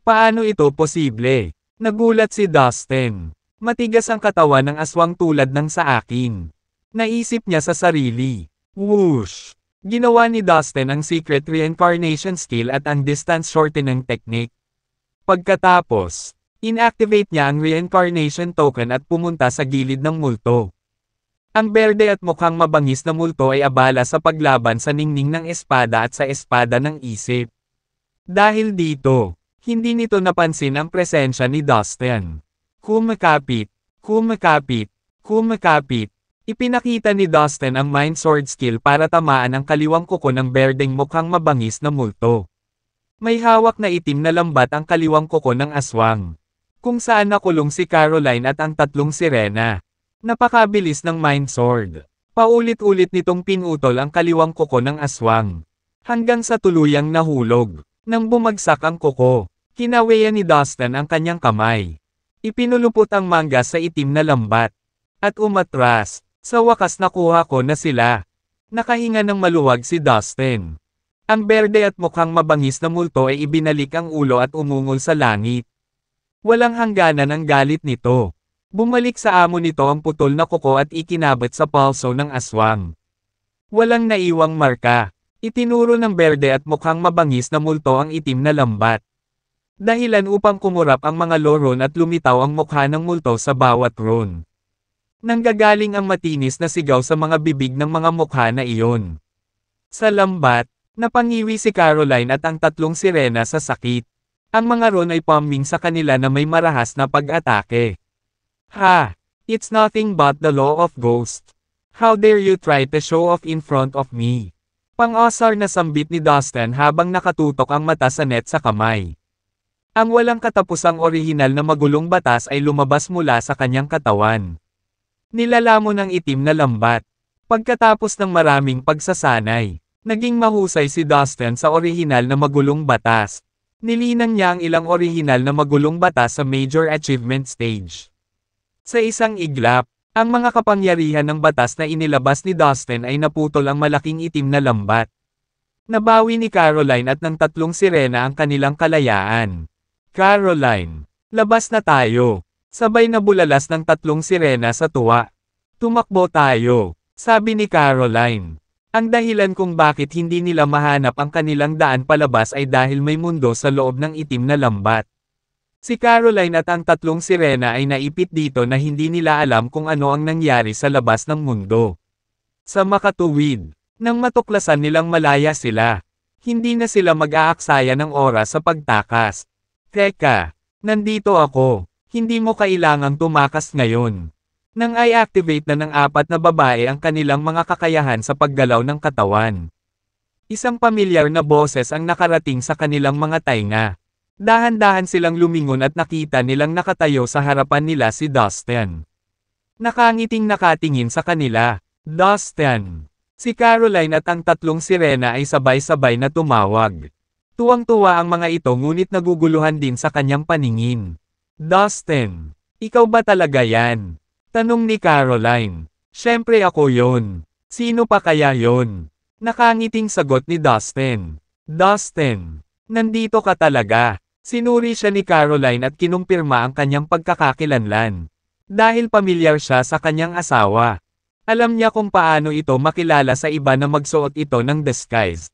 Paano ito posible? Nagulat si Dustin. Matigas ang katawan ng aswang tulad ng sa akin. Naisip niya sa sarili. Whoosh! Ginawa ni Dustin ang Secret Reincarnation Skill at ang Distance Shortening Technique. Pagkatapos, inactivate niya ang Reincarnation Token at pumunta sa gilid ng multo. Ang berde at mukhang mabangis na multo ay abala sa paglaban sa ningning ng espada at sa espada ng isip. Dahil dito, hindi nito napansin ang presensya ni Dustin. Kumakapit, kumakapit, kumakapit. Ipinakita ni Dustin ang Mind Sword skill para tamaan ang kaliwang kuko ng berdeng mukhang mabangis na multo. May hawak na itim na lambat ang kaliwang kuko ng aswang. Kung saan nakulong si Caroline at ang 3 sirena. Napakabilis ng Mind Sword. Paulit-ulit nitong pinutol ang kaliwang kuko ng aswang. Hanggang sa tuluyang nahulog. Nang bumagsak ang kuko, kinaweyan ni Dustin ang kanyang kamay. Ipinulupot ang mangga sa itim na lambat. At umatras. Sa wakas nakuha ko na sila. Nakahinga ng maluwag si Dustin. Ang berde at mukhang mabangis na multo ay ibinalik ang ulo at umungol sa langit. Walang hangganan ang galit nito. Bumalik sa amo nito ang putol na kuko at ikinabit sa palso ng aswang. Walang naiwang marka. Itinuro ng berde at mukhang mabangis na multo ang itim na lambat. Dahilan upang kumurap ang mga loron at lumitaw ang mukha ng multo sa bawat ron. Nanggagaling ang matinis na sigaw sa mga bibig ng mga mukha na iyon. Sa lambat, napangiwi si Caroline at ang 3 sirena sa sakit. Ang mga ron ay pumping sa kanila na may marahas na pag-atake. Ha! It's nothing but the law of ghost. How dare you try to show off in front of me? Pang-asar na sambit ni Dustin habang nakatutok ang mata sa net sa kamay. Ang walang katapusang orihinal na magulong batas ay lumabas mula sa kanyang katawan. Nilalamon ng itim na lambat. Pagkatapos ng maraming pagsasanay, naging mahusay si Dustin sa orihinal na magulong batas. Nilinang niya ang ilang orihinal na magulong batas sa Major Achievement Stage. Sa isang iglap, ang mga kapangyarihan ng batas na inilabas ni Dustin ay naputol ang malaking itim na lambat. Nabawi ni Caroline at ng tatlong sirena ang kanilang kalayaan. Caroline, labas na tayo. Sabay na bulalas ng tatlong sirena sa tuwa. Tumakbo tayo, sabi ni Caroline. Ang dahilan kung bakit hindi nila mahanap ang kanilang daan palabas ay dahil may mundo sa loob ng itim na lambat. Si Caroline at ang tatlong sirena ay naipit dito na hindi nila alam kung ano ang nangyari sa labas ng mundo. Sa makatuwid, nang matuklasan nilang malaya sila, hindi na sila mag-aaksaya ng oras sa pagtakas. Teka, nandito ako, hindi mo kailangang tumakas ngayon. Nang i-activate na ng 4 na babae ang kanilang mga kakayahan sa paggalaw ng katawan. Isang pamilyar na boses ang nakarating sa kanilang mga tainga. Dahan-dahan silang lumingon at nakita nilang nakatayo sa harapan nila si Dustin. Nakangiting nakatingin sa kanila. Dustin. Si Caroline at ang tatlong sirena ay sabay-sabay na tumawag. Tuwang-tuwa ang mga ito ngunit naguguluhan din sa kanyang paningin. Dustin, ikaw ba talaga yan? Tanong ni Caroline. Siyempre ako yon. Sino pa kaya yon? Nakangiting sagot ni Dustin. Dustin, nandito ka talaga. Sinuri siya ni Caroline at kinumpirma ang kanyang pagkakakilanlan. Dahil pamilyar siya sa kanyang asawa. Alam niya kung paano ito makilala sa iba na magsuot ito ng disguise.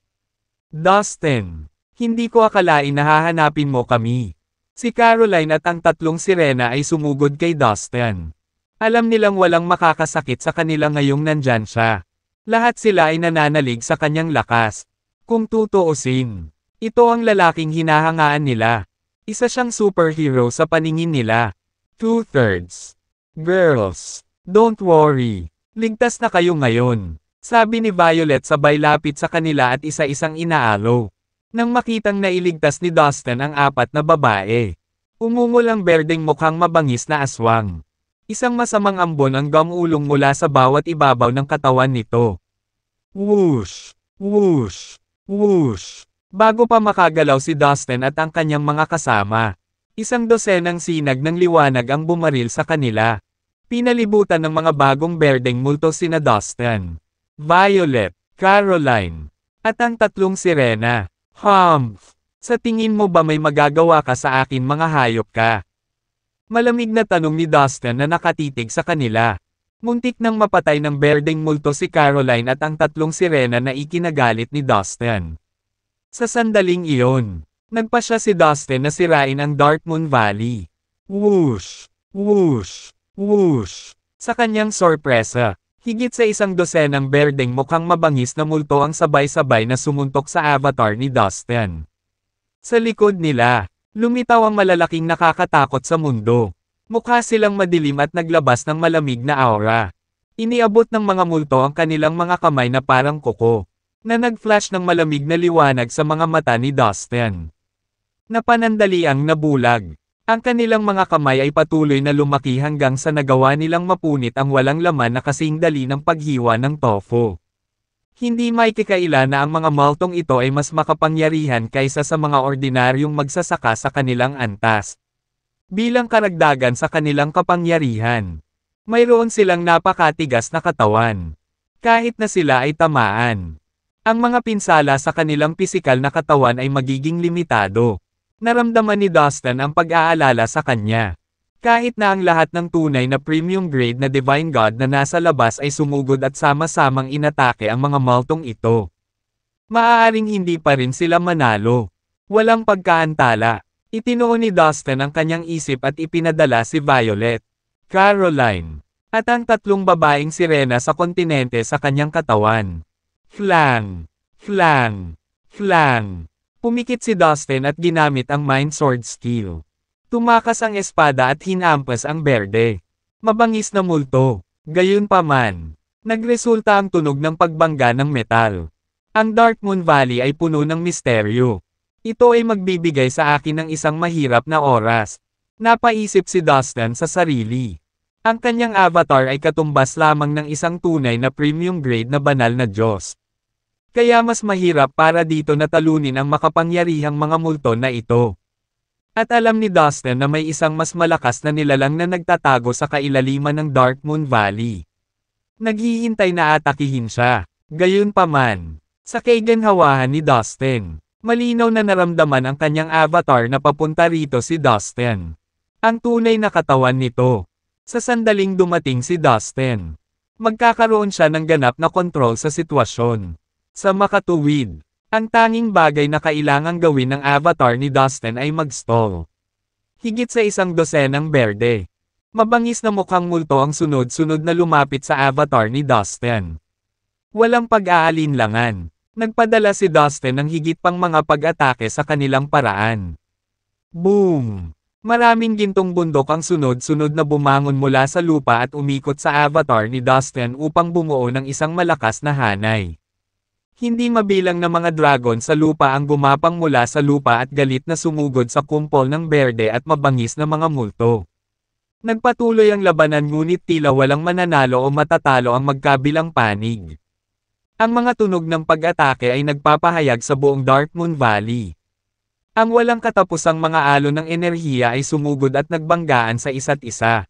Dustin, hindi ko akalain na hahanapin mo kami. Si Caroline at ang tatlong sirena ay sumugod kay Dustin. Alam nilang walang makakasakit sa kanila ngayong nandyan siya. Lahat sila ay nananalig sa kanyang lakas. Kung tutuusin, ito ang lalaking hinahangaan nila. Isa siyang superhero sa paningin nila. 2/3. Girls, don't worry. Ligtas na kayo ngayon, sabi ni Violet sabay lapit sa kanila at isa-isang inaalo. Nang makitang nailigtas ni Dustin ang 4 na babae, umungol ang berdeng mukhang mabangis na aswang. Isang masamang ambon ang gamulong mula sa bawat ibabaw ng katawan nito. Whoosh! Whoosh! Whoosh! Bago pa makagalaw si Dustin at ang kanyang mga kasama, isang dosenang sinag ng liwanag ang bumaril sa kanila. Pinalibutan ng mga bagong berdeng multo sina Dustin, Violet, Caroline, at ang tatlong sirena. Humph! Sa tingin mo ba may magagawa ka sa akin mga hayop ka? Malamig na tanong ni Dustin na nakatitig sa kanila. Muntik nang mapatay ng berdeng multo si Caroline at ang tatlong sirena na ikinagalit ni Dustin. Sa sandaling iyon, nagpasya si Dustin na sirain ang Dark Moon Valley. Whoosh! Whoosh! Whoosh! Sa kanyang sorpresa, higit sa isang dosenang berdeng mukhang mabangis na multo ang sabay-sabay na sumuntok sa avatar ni Dustin. Sa likod nila, lumitaw ang malalaking nakakatakot sa mundo. Mukha silang madilim at naglabas ng malamig na aura. Iniabot ng mga multo ang kanilang mga kamay na parang kuko, na nag-flash ng malamig na liwanag sa mga mata ni Dustin. Napanandaliang nabulag. Ang kanilang mga kamay ay patuloy na lumaki hanggang sa nagawa nilang mapunit ang walang laman na kasing dali ng paghiwa ng tofu. Hindi maikikaila na ang mga multong ito ay mas makapangyarihan kaysa sa mga ordinaryong magsasaka sa kanilang antas. Bilang karagdagan sa kanilang kapangyarihan, mayroon silang napakatigas na katawan. Kahit na sila ay tamaan, ang mga pinsala sa kanilang pisikal na katawan ay magiging limitado. Naramdaman ni Dustin ang pag-aalala sa kanya. Kahit na ang lahat ng tunay na premium grade na Divine God na nasa labas ay sumugod at sama-samang inatake ang mga multong ito, maaaring hindi pa rin sila manalo. Walang pagkaantala. Itinuon ni Dustin ang kanyang isip at ipinadala si Violet, Caroline, at ang tatlong babaeng sirena sa kontinente sa kanyang katawan. Flang! Flang! Flang! Pumikit si Dustin at ginamit ang Mind Sword skill. Tumakas ang espada at hinampas ang berde. Mabangis na multo. Gayunpaman, nagresulta ang tunog ng pagbangga ng metal. Ang Dark Moon Valley ay puno ng misteryo. Ito ay magbibigay sa akin ng isang mahirap na oras. Napaisip si Dustin sa sarili. Ang kanyang avatar ay katumbas lamang ng isang tunay na premium grade na banal na Diyos. Kaya mas mahirap para dito na talunin ang makapangyarihang mga multo na ito. At alam ni Dustin na may isang mas malakas na nilalang na nagtatago sa kailaliman ng Dark Moon Valley. Naghihintay na atakihin siya. Gayunpaman, Sa kaginhawahan ni Dustin, malinaw na naramdaman ang kanyang avatar na papunta rito si Dustin. Ang tunay na katawan nito. Sa sandaling dumating si Dustin, magkakaroon siya ng ganap na kontrol sa sitwasyon. Sa makatuwid, ang tanging bagay na kailangang gawin ng avatar ni Dustin ay mag-stall. Higit sa 12 berde. Mabangis na mukhang multo ang sunod-sunod na lumapit sa avatar ni Dustin. Walang pag-aalinlangan. Nagpadala si Dustin ng higit pang mga pag-atake sa kanilang paraan. Boom! Maraming gintong bundok ang sunod-sunod na bumangon mula sa lupa at umikot sa avatar ni Dustin upang bumuo ng isang malakas na hanay. Hindi mabilang na mga dragon sa lupa ang gumapang mula sa lupa at galit na sumugod sa kumpol ng berde at mabangis na mga multo. Nagpatuloy ang labanan ngunit tila walang mananalo o matatalo ang magkabilang panig. Ang mga tunog ng pag-atake ay nagpapahayag sa buong Darkmoon Valley. Ang walang katapusang mga alon ng enerhiya ay sumugod at nagbanggaan sa isa't isa.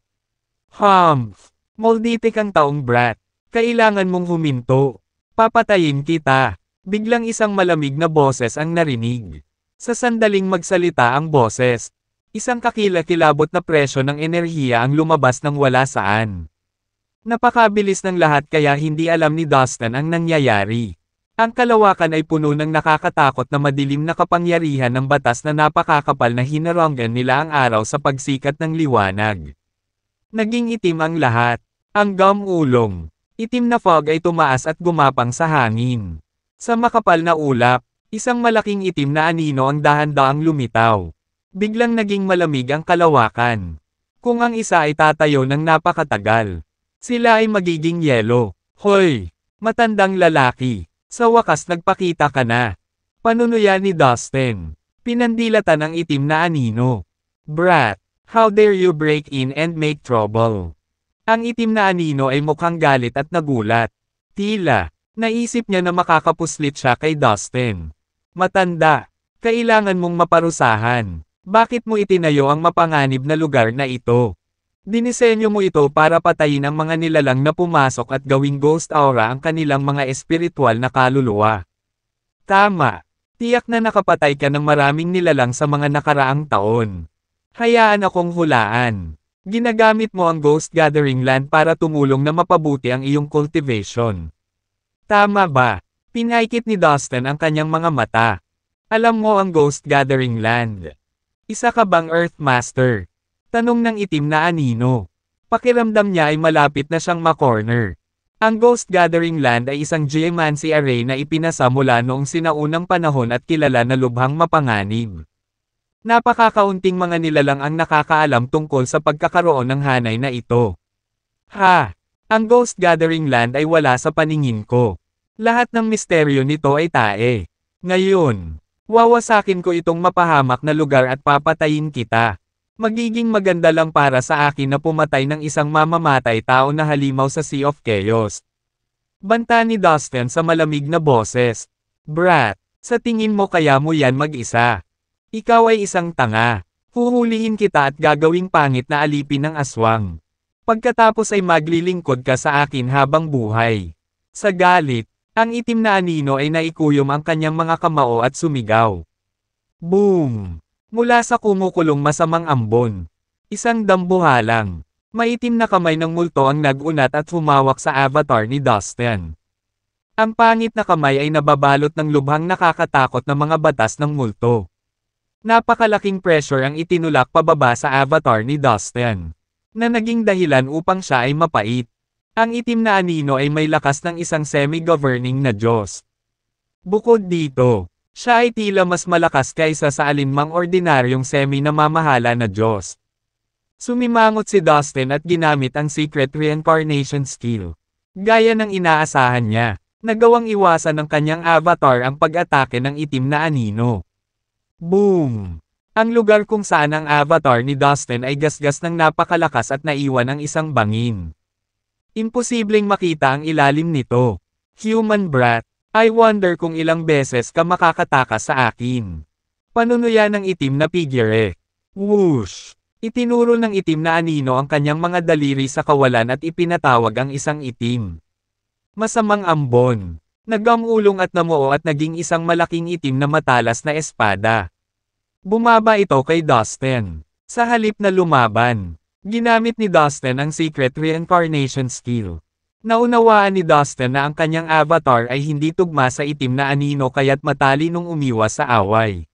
Humph! Molditik ang taong brat. Kailangan mong huminto. Papatayin kita. Biglang isang malamig na boses ang narinig. Sa sandaling magsalita ang boses, isang kakilakilabot na presyo ng enerhiya ang lumabas ng wala saan. Napakabilis ng lahat kaya hindi alam ni Dustin ang nangyayari. Ang kalawakan ay puno ng nakakatakot na madilim na kapangyarihan ng batas na napakakapal na hinaranggan nila ang araw sa pagsikat ng liwanag. Naging itim ang lahat. Ang gum-ulong. Itim na fog ay tumaas at gumapang sa hangin. Sa makapal na ulap, isang malaking itim na anino ang dahan-daang lumitaw. Biglang naging malamig ang kalawakan. Kung ang isa ay tatayo ng napakatagal, sila ay magiging yelo. Hoy! Matandang lalaki! Sa wakas nagpakita ka na. Panunuya ni Dustin. Pinandilatan ang itim na anino. Brat! How dare you break in and make trouble? Ang itim na anino ay mukhang galit at nagulat. Tila, naisip niya na makakapuslit siya kay Dustin. Matanda! Kailangan mong maparusahan. Bakit mo itinayo ang mapanganib na lugar na ito? Dinisenyo mo ito para patayin ang mga nilalang na pumasok at gawing ghost aura ang kanilang mga espiritual na kaluluwa. Tama. Tiyak na nakapatay ka ng maraming nilalang sa mga nakaraang taon. Hayaan akong hulaan. Ginagamit mo ang Ghost Gathering Land para tumulong na mapabuti ang iyong cultivation. Tama ba? Pinaikit ni Dustin ang kanyang mga mata. Alam mo ang Ghost Gathering Land. Isa ka bang Earth Master? Tanong ng itim na anino. Pakiramdam niya ay malapit na siyang ma-corner. Ang Ghost Gathering Land ay isang geomancy array na ipinasa mula noong sinaunang panahon at kilala na lubhang mapanganib. Napakakaunting mga nilalang ang nakakaalam tungkol sa pagkakaroon ng hanay na ito. Ha! Ang Ghost Gathering Land ay wala sa paningin ko. Lahat ng misteryo nito ay tae. Ngayon, wawasakin ko itong mapahamak na lugar at papatayin kita. Magiging maganda lang para sa akin na pumatay ng isang mamamatay tao na halimaw sa Sea of Chaos. Banta ni Dustin sa malamig na boses. Brat, sa tingin mo kaya mo yan mag-isa? Ikaw ay isang tanga. Huhulihin kita at gagawing pangit na alipin ng aswang. Pagkatapos ay maglilingkod ka sa akin habang buhay. Sa galit, ang itim na anino ay naikuyom ang kanyang mga kamao at sumigaw. Boom! Mula sa kumukulong masamang ambon. Isang dambuhalang. Maitim na kamay ng multo ang nag-unat at humawak sa avatar ni Dustin. Ang pangit na kamay ay nababalot ng lubhang nakakatakot na mga batas ng multo. Napakalaking pressure ang itinulak pababa sa avatar ni Dustin, na naging dahilan upang siya ay mapait. Ang itim na anino ay may lakas ng isang semi-governing na Diyos. Bukod dito, siya ay tila mas malakas kaysa sa alinmang ordinaryong semi-namamahala na Diyos. Sumimangot si Dustin at ginamit ang secret reincarnation skill. Gaya ng inaasahan niya, nagawang iwasan ng kanyang avatar ang pag-atake ng itim na anino. Boom! Ang lugar kung saan ang avatar ni Dustin ay gasgas ng napakalakas at naiwan ang isang bangin. Imposibleng makita ang ilalim nito. Human brat, I wonder kung ilang beses ka makakatakas sa akin. Panunuya ng itim na figure. Whoosh! Itinuro ng itim na anino ang kanyang mga daliri sa kawalan at ipinatawag ang isang itim. Masamang ambon. Nagamulong at namuo at naging isang malaking itim na matalas na espada. Bumaba ito kay Dustin. Sa halip na lumaban, ginamit ni Dustin ang Secret Reincarnation Skill. Naunawaan ni Dustin na ang kanyang avatar ay hindi tugma sa itim na anino kaya't matalinong umiwas sa away.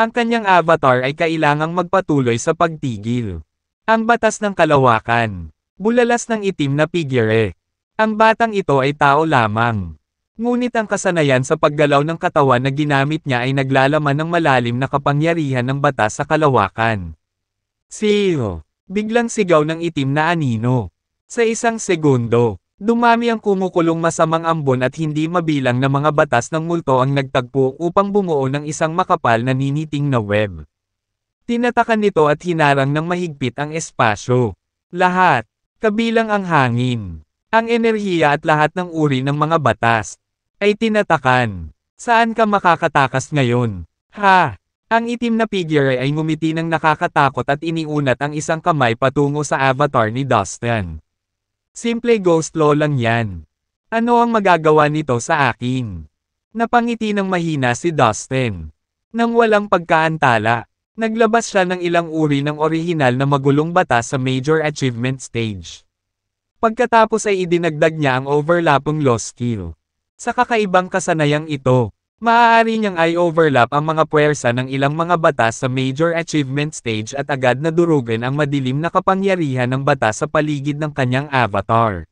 Ang kanyang avatar ay kailangang magpatuloy sa pagtigil. Ang batas ng kalawakan. Bulalas ng itim na figure. Ang batang ito ay tao lamang. Ngunit ang kasanayan sa paggalaw ng katawan na ginamit niya ay naglalaman ng malalim na kapangyarihan ng batas sa kalawakan. Seal! Biglang sigaw ng itim na anino. Sa isang segundo, dumami ang kumukulong masamang ambon at hindi mabilang na mga batas ng multo ang nagtagpo upang bumuo ng isang makapal na niniting na web. Tinatakan nito at hinarang ng mahigpit ang espasyo. Lahat, kabilang ang hangin, ang enerhiya at lahat ng uri ng mga batas, ay tinatakan. Saan ka makakatakas ngayon? Ha! Ang itim na figure ay ngumiti ng nakakatakot at iniunat ang isang kamay patungo sa avatar ni Dustin. Simple ghost law lang yan. Ano ang magagawa nito sa akin? Napangiti ng mahina si Dustin. Nang walang pagkaantala, naglabas siya ng ilang uri ng orihinal na magulong batas sa Major Achievement Stage. Pagkatapos ay idinagdag niya ang overlapping law skill. Sa kakaibang kasanayang ito, maaari niyang i-overlap ang mga puwersa ng ilang mga batas sa Major Achievement Stage at agad na durugin ang madilim na kapangyarihan ng batas sa paligid ng kanyang avatar.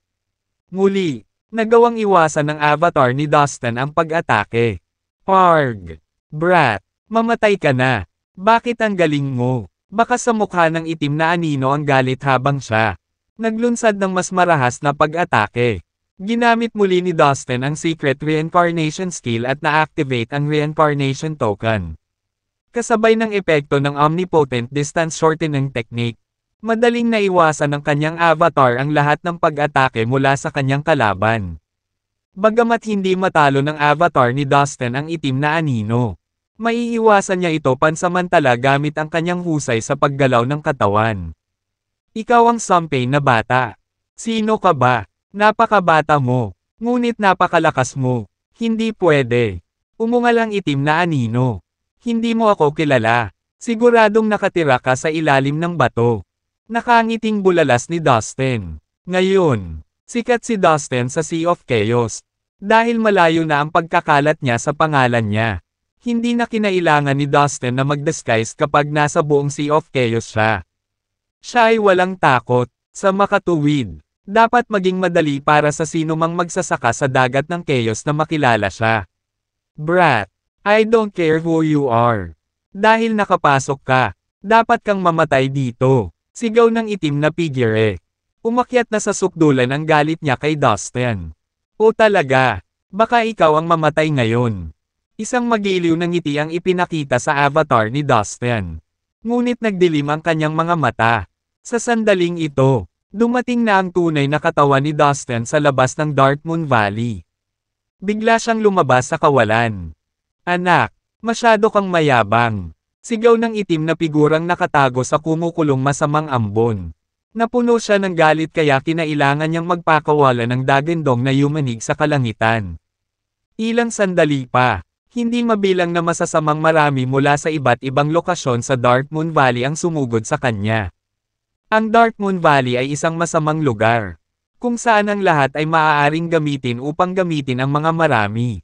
Muli, nagawang iwasan ng avatar ni Dustin ang pag-atake. Parg! Brat! Mamatay ka na! Bakit ang galing mo? Baka sa mukha ng itim na anino ang galit habang siya naglunsad ng mas marahas na pag-atake. Ginamit muli ni Dustin ang Secret Reincarnation Skill at na-activate ang Reincarnation Token. Kasabay ng epekto ng Omnipotent Distance Shortening Technique, madaling naiwasan ng kanyang avatar ang lahat ng pag-atake mula sa kanyang kalaban. Bagamat hindi matalo ng avatar ni Dustin ang itim na anino, maiiwasan niya ito pansamantala gamit ang kanyang husay sa paggalaw ng katawan. Ikaw ang sampay na bata. Sino ka ba? Napakabata mo. Ngunit napakalakas mo. Hindi pwede. Umungal ang itim na anino. Hindi mo ako kilala. Siguradong nakatira ka sa ilalim ng bato. Nakangiting bulalas ni Dustin. Ngayon, sikat si Dustin sa Sea of Chaos. Dahil malayo na ang pagkakalat niya sa pangalan niya. Hindi na kinailangan ni Dustin na mag-disguise kapag nasa buong Sea of Chaos siya. Siya ay walang takot. Sa makatuwid, dapat maging madali para sa sino mang magsasaka sa dagat ng chaos na makilala siya. Brat, I don't care who you are. Dahil nakapasok ka, dapat kang mamatay dito. Sigaw ng itim na figure. Umakyat na sa sukdulan ang galit niya kay Dustin. O talaga, baka ikaw ang mamatay ngayon. Isang magiliw na ngiti ang ipinakita sa avatar ni Dustin. Ngunit nagdilim ang kanyang mga mata. Sa sandaling ito, dumating na ang tunay na katawan ni Dustin sa labas ng Darkmoon Valley. Bigla siyang lumabas sa kawalan. Anak, masyado kang mayabang. Sigaw ng itim na figurang nakatago sa kumukulong masamang ambon. Napuno siya ng galit kaya kinailangan niyang magpakawala ng dagandong na yumanig sa kalangitan. Ilang sandali pa, hindi mabilang na masasamang marami mula sa iba't ibang lokasyon sa Darkmoon Valley ang sumugod sa kanya. Ang Darkmoon Valley ay isang masamang lugar, kung saan ang lahat ay maaaring gamitin upang gamitin ang mga marami.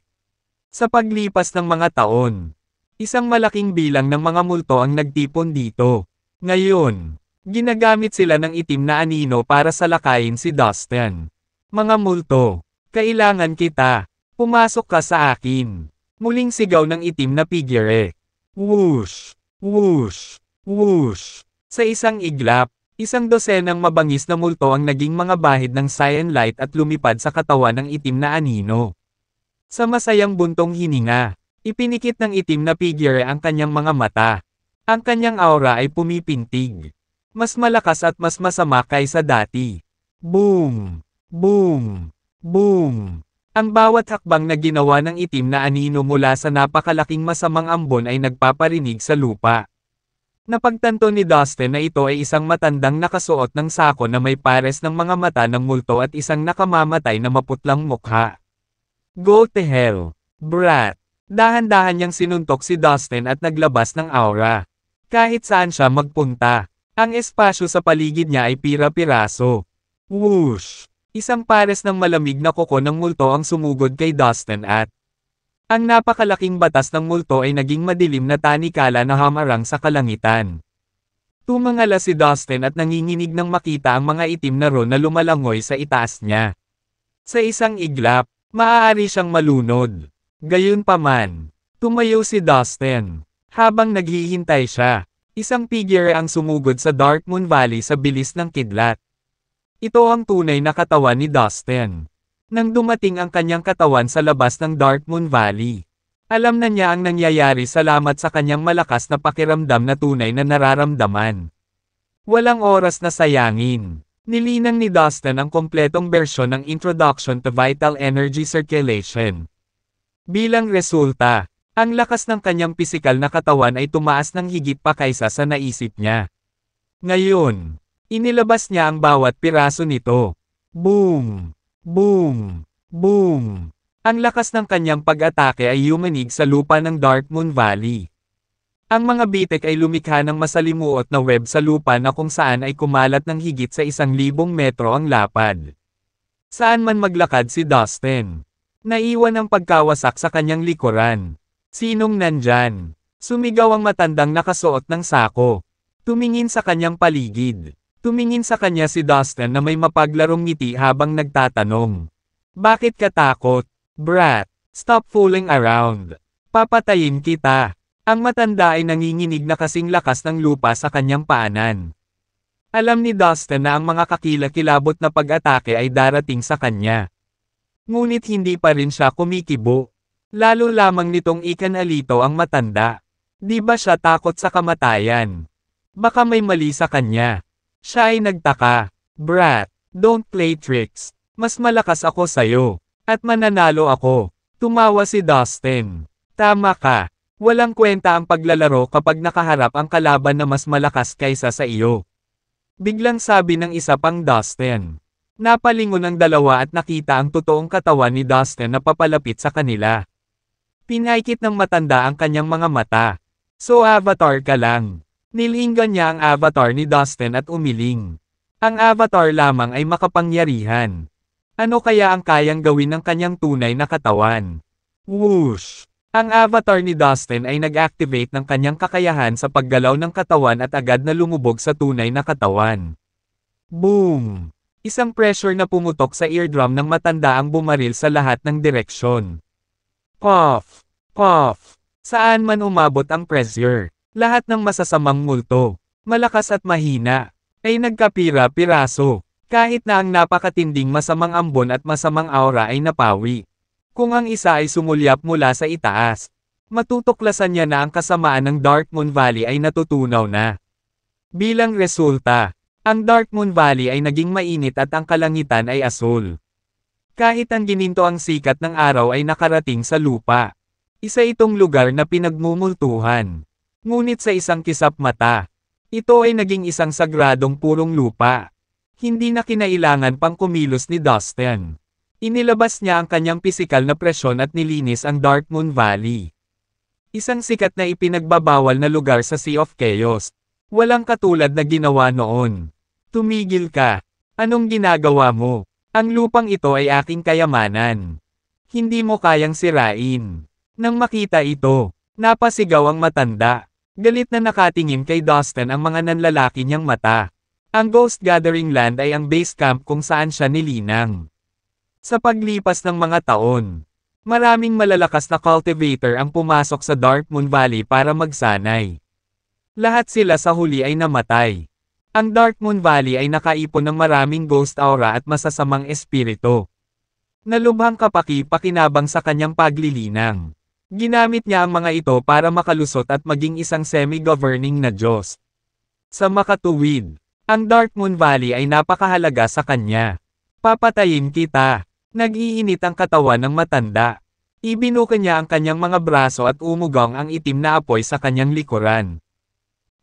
Sa paglipas ng mga taon, isang malaking bilang ng mga multo ang nagtipon dito. Ngayon, ginagamit sila ng itim na anino para salakayin si Dustin. Mga multo, kailangan kita. Pumasok ka sa akin. Muling sigaw ng itim na figure. Whoosh! Whoosh! Whoosh! Sa isang iglap, isang dosenang mabangis na multo ang naging mga bahid ng cyan light at lumipad sa katawan ng itim na anino. Sa masayang buntong hininga, ipinikit ng itim na figure ang kanyang mga mata. Ang kanyang aura ay pumipintig. Mas malakas at mas masama kaysa dati. Boom! Boom! Boom! Ang bawat hakbang na ginawa ng itim na anino mula sa napakalaking masamang ambon ay nagpaparinig sa lupa. Napagtanto ni Dustin na ito ay isang matandang nakasuot ng sako na may pares ng mga mata ng multo at isang nakamamatay na maputlang mukha. Go to hell, brat. Dahan-dahan niyang sinuntok si Dustin at naglabas ng aura. Kahit saan siya magpunta, ang espasyo sa paligid niya ay pira-piraso. Whoosh! Isang pares ng malamig na kuko ng multo ang sumugod kay Dustin at ang napakalaking batas ng multo ay naging madilim na tanikala na hamarang sa kalangitan. Tumangala si Dustin at nanginginig nang makita ang mga itim na ron na lumalangoy sa itaas niya. Sa isang iglap, maaari siyang malunod. Gayunpaman, tumayo si Dustin. Habang naghihintay siya, isang figure ang sumugod sa Dark Moon Valley sa bilis ng kidlat. Ito ang tunay na katawan ni Dustin. Nang dumating ang kanyang katawan sa labas ng Dark Moon Valley, alam na niya ang nangyayari salamat sa kanyang malakas na pakiramdam na tunay na nararamdaman. Walang oras na sayangin. Nilinang ni Dustin ang kompletong bersyon ng Introduction to Vital Energy Circulation. Bilang resulta, ang lakas ng kanyang pisikal na katawan ay tumaas ng higit pa kaysa sa naisip niya. Ngayon, inilabas niya ang bawat piraso nito. Boom! Boom! Boom! Ang lakas ng kanyang pag-atake ay yumanig sa lupa ng Dark Moon Valley. Ang mga bitek ay lumikha ng masalimuot na web sa lupa na kung saan ay kumalat ng higit sa 1,000 metro ang lapad. Saan man maglakad si Dustin, naiwan ang pagkawasak sa kanyang likuran. Sinong nandyan? Sumigaw ang matandang nakasuot ng sako. Tumingin sa kanyang paligid. Tumingin sa kanya si Dustin na may mapaglarong ngiti habang nagtatanong. Bakit ka takot, brat? Stop fooling around. Papatayin kita. Ang matanda ay nanginginig na kasing lakas ng lupa sa kanyang paanan. Alam ni Dustin na ang mga kakilakilabot na pag-atake ay darating sa kanya. Ngunit hindi pa rin siya kumikibo. Lalo lamang nitong ikanalito ang matanda. Di ba siya takot sa kamatayan? Baka may mali sa kanya. Siya ay nagtaka. Brat, don't play tricks. Mas malakas ako sayo. At mananalo ako. Tumawa si Dustin. Tama ka. Walang kwenta ang paglalaro kapag nakaharap ang kalaban na mas malakas kaysa sa iyo. Biglang sabi ng isa pang Dustin. Napalingon ang dalawa at nakita ang totoong katawan ni Dustin na papalapit sa kanila. Pinaikit ng matanda ang kanyang mga mata. So avatar ka lang. Nilinggan niya ang avatar ni Dustin at umiling. Ang avatar lamang ay makapangyarihan. Ano kaya ang kayang gawin ng kanyang tunay na katawan? Whoosh! Ang avatar ni Dustin ay nag-activate ng kanyang kakayahan sa paggalaw ng katawan at agad na lumubog sa tunay na katawan. Boom! Isang pressure na pumutok sa eardrum ng matanda ang bumaril sa lahat ng direksyon. Puff! Puff! Saan man umabot ang pressure, lahat ng masasamang multo, malakas at mahina, ay nagkapira-piraso. Kahit na ang napakatinding masamang ambon at masamang aura ay napawi. Kung ang isa ay sumulyap mula sa itaas, matutuklasan niya na ang kasamaan ng Dark Moon Valley ay natutunaw na. Bilang resulta, ang Dark Moon Valley ay naging mainit at ang kalangitan ay asul. Kahit ang gininto ang sikat ng araw ay nakarating sa lupa. Isa itong lugar na pinagmumultuhan. Ngunit sa isang kisap mata, ito ay naging isang sagradong purong lupa. Hindi na kinailangan pang kumilos ni Dustin. Inilabas niya ang kanyang pisikal na presyon at nilinis ang Dark Moon Valley. Isang sikat na ipinagbabawal na lugar sa Sea of Chaos. Walang katulad na ginawa noon. Tumigil ka. Anong ginagawa mo? Ang lupang ito ay aking kayamanan. Hindi mo kayang sirain. Nang makita ito, napasigaw ang matanda. Galit na nakatingin kay Dustin ang mga nanlalaki niyang mata. Ang Ghost Gathering Land ay ang base camp kung saan siya nilinang. Sa paglipas ng mga taon, maraming malalakas na cultivator ang pumasok sa Dark Moon Valley para magsanay. Lahat sila sa huli ay namatay. Ang Dark Moon Valley ay nakaipon ng maraming ghost aura at masasamang espiritu. Nalubhang kapaki-pakinabang sa kanyang paglilinang. Ginamit niya ang mga ito para makalusot at maging isang semi-governing na Diyos. Sa makatuwid, ang Dark Moon Valley ay napakahalaga sa kanya. Papatayin kita. Nag-iinit ang katawan ng matanda. Ibinuka niya ang kanyang mga braso at umugang ang itim na apoy sa kanyang likuran.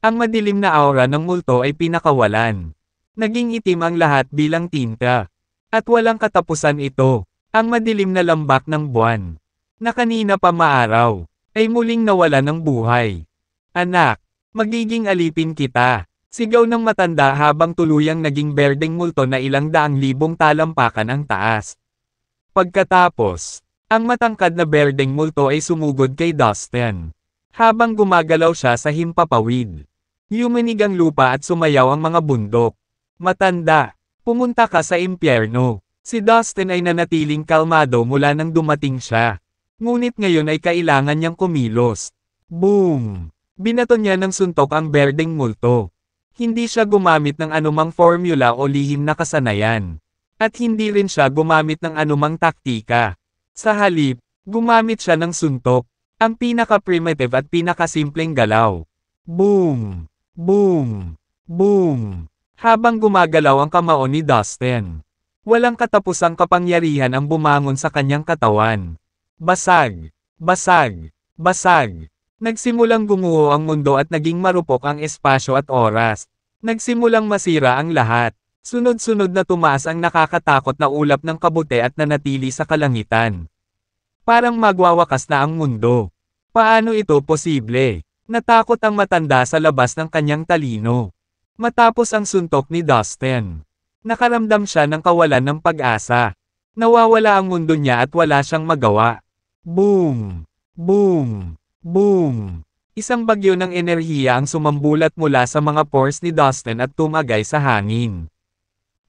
Ang madilim na aura ng multo ay pinakawalan. Naging itim ang lahat bilang tinta. At walang katapusan ito. Ang madilim na lambak ng buwan, na kanina pa maaraw, ay muling nawala ng buhay. Anak, magiging alipin kita. Sigaw ng matanda habang tuluyang naging berdeng multo na ilang daang libong talampakan ang taas. Pagkatapos, ang matangkad na berdeng multo ay sumugod kay Dustin. Habang gumagalaw siya sa himpapawid, yumanig ang lupa at sumayaw ang mga bundok. Matanda, pumunta ka sa impyerno. Si Dustin ay nanatiling kalmado mula nang dumating siya. Ngunit ngayon ay kailangan niyang kumilos. Boom! Binato niya ng suntok ang berdeng multo. Hindi siya gumamit ng anumang formula o lihim na kasanayan. At hindi rin siya gumamit ng anumang taktika. Sa halip, gumamit siya ng suntok. Ang pinaka-primitive at pinakasimpleng galaw. Boom! Boom! Boom! Habang gumagalaw ang kamao ni Dustin, walang katapusang kapangyarihan ang bumangon sa kanyang katawan. Basag! Basag! Basag! Nagsimulang gumuho ang mundo at naging marupok ang espasyo at oras. Nagsimulang masira ang lahat. Sunod-sunod na tumaas ang nakakatakot na ulap ng kabute at nanatili sa kalangitan. Parang magwawakas na ang mundo. Paano ito posible? Natakot ang matanda sa labas ng kanyang talino. Matapos ang suntok ni Dustin, nakaramdam siya ng kawalan ng pag-asa. Nawawala ang mundo niya at wala siyang magawa. Boom! Boom! Boom! Isang bagyo ng enerhiya ang sumambulat mula sa mga pores ni Dustin at tumagay sa hangin.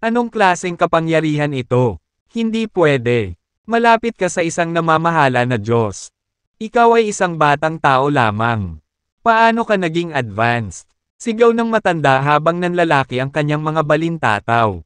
Anong klaseng kapangyarihan ito? Hindi pwede. Malapit ka sa isang namamahala na Diyos. Ikaw ay isang batang tao lamang. Paano ka naging advanced? Sigaw ng matanda habang nanlalaki ang kanyang mga balintataw.